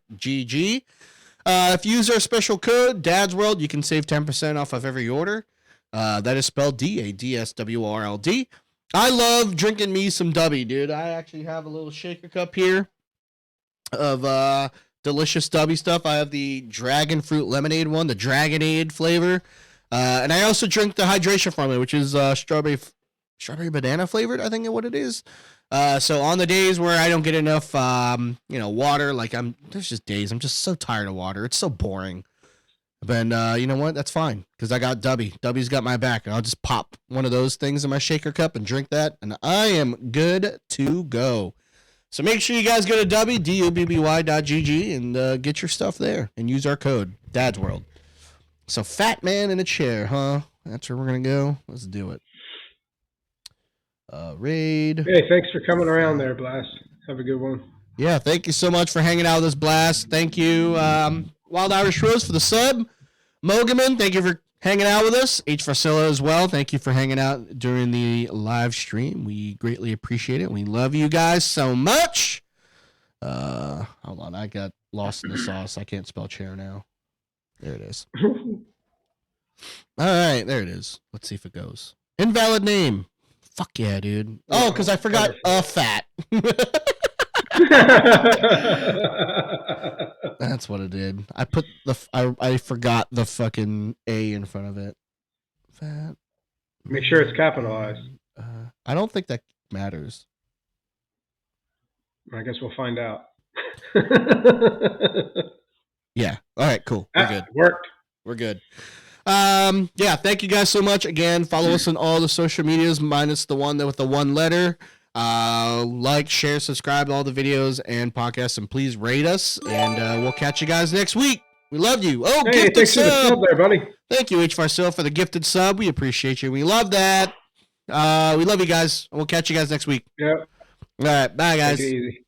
If you use our special code, Dad's World, you can save 10% off of every order. That is spelled DADSWRLD. I love drinking me some Dubby, dude. I actually have a little shaker cup here of delicious Dubby stuff. I have the Dragon Fruit Lemonade one, the Dragonade flavor. And I also drink the hydration formula, which is strawberry banana flavored, I think is what it is. So on the days where I don't get enough, water, like there's just days I'm just so tired of water. It's so boring. But you know what? That's fine because I got Dubby. Dubby's got my back. And I'll just pop one of those things in my shaker cup and drink that, and I am good to go. So make sure you guys go to Dubby, dubby.gg, and get your stuff there and use our code, Dad's World. So fat man in a chair, huh? That's where we're going to go. Let's do it. Raid. Hey, thanks for coming around there, Blast. Have a good one. Yeah, thank you so much for hanging out with us, Blast. Thank you, Wild Irish Rose, for the sub. Mogaman, thank you for hanging out with us. H. Farcilla as well. Thank you for hanging out during the live stream. We greatly appreciate it. We love you guys so much. Hold on. I got lost in the sauce. I can't spell chair now. There it is. All right, there it is. Let's see if it goes. Invalid name. Fuck yeah, dude. Oh, because I forgot fat. That's what it did. I put I forgot the fucking A in front of it. Fat. Make sure it's capitalized. I don't think that matters. I guess we'll find out. Yeah. All right, cool. We're good. Worked. We're good. Yeah, thank you guys so much. Again, follow us on all the social medias minus the one with the one letter. Like, share, subscribe to all the videos and podcasts, and please rate us, and we'll catch you guys next week. We love you. Oh, hey, gifted thanks sub. for the sub there, buddy. Thank you, H. Farcilla, for the gifted sub. We appreciate you. We love that. We love you guys. We'll catch you guys next week. Yep. All right. Bye, guys. Take it easy.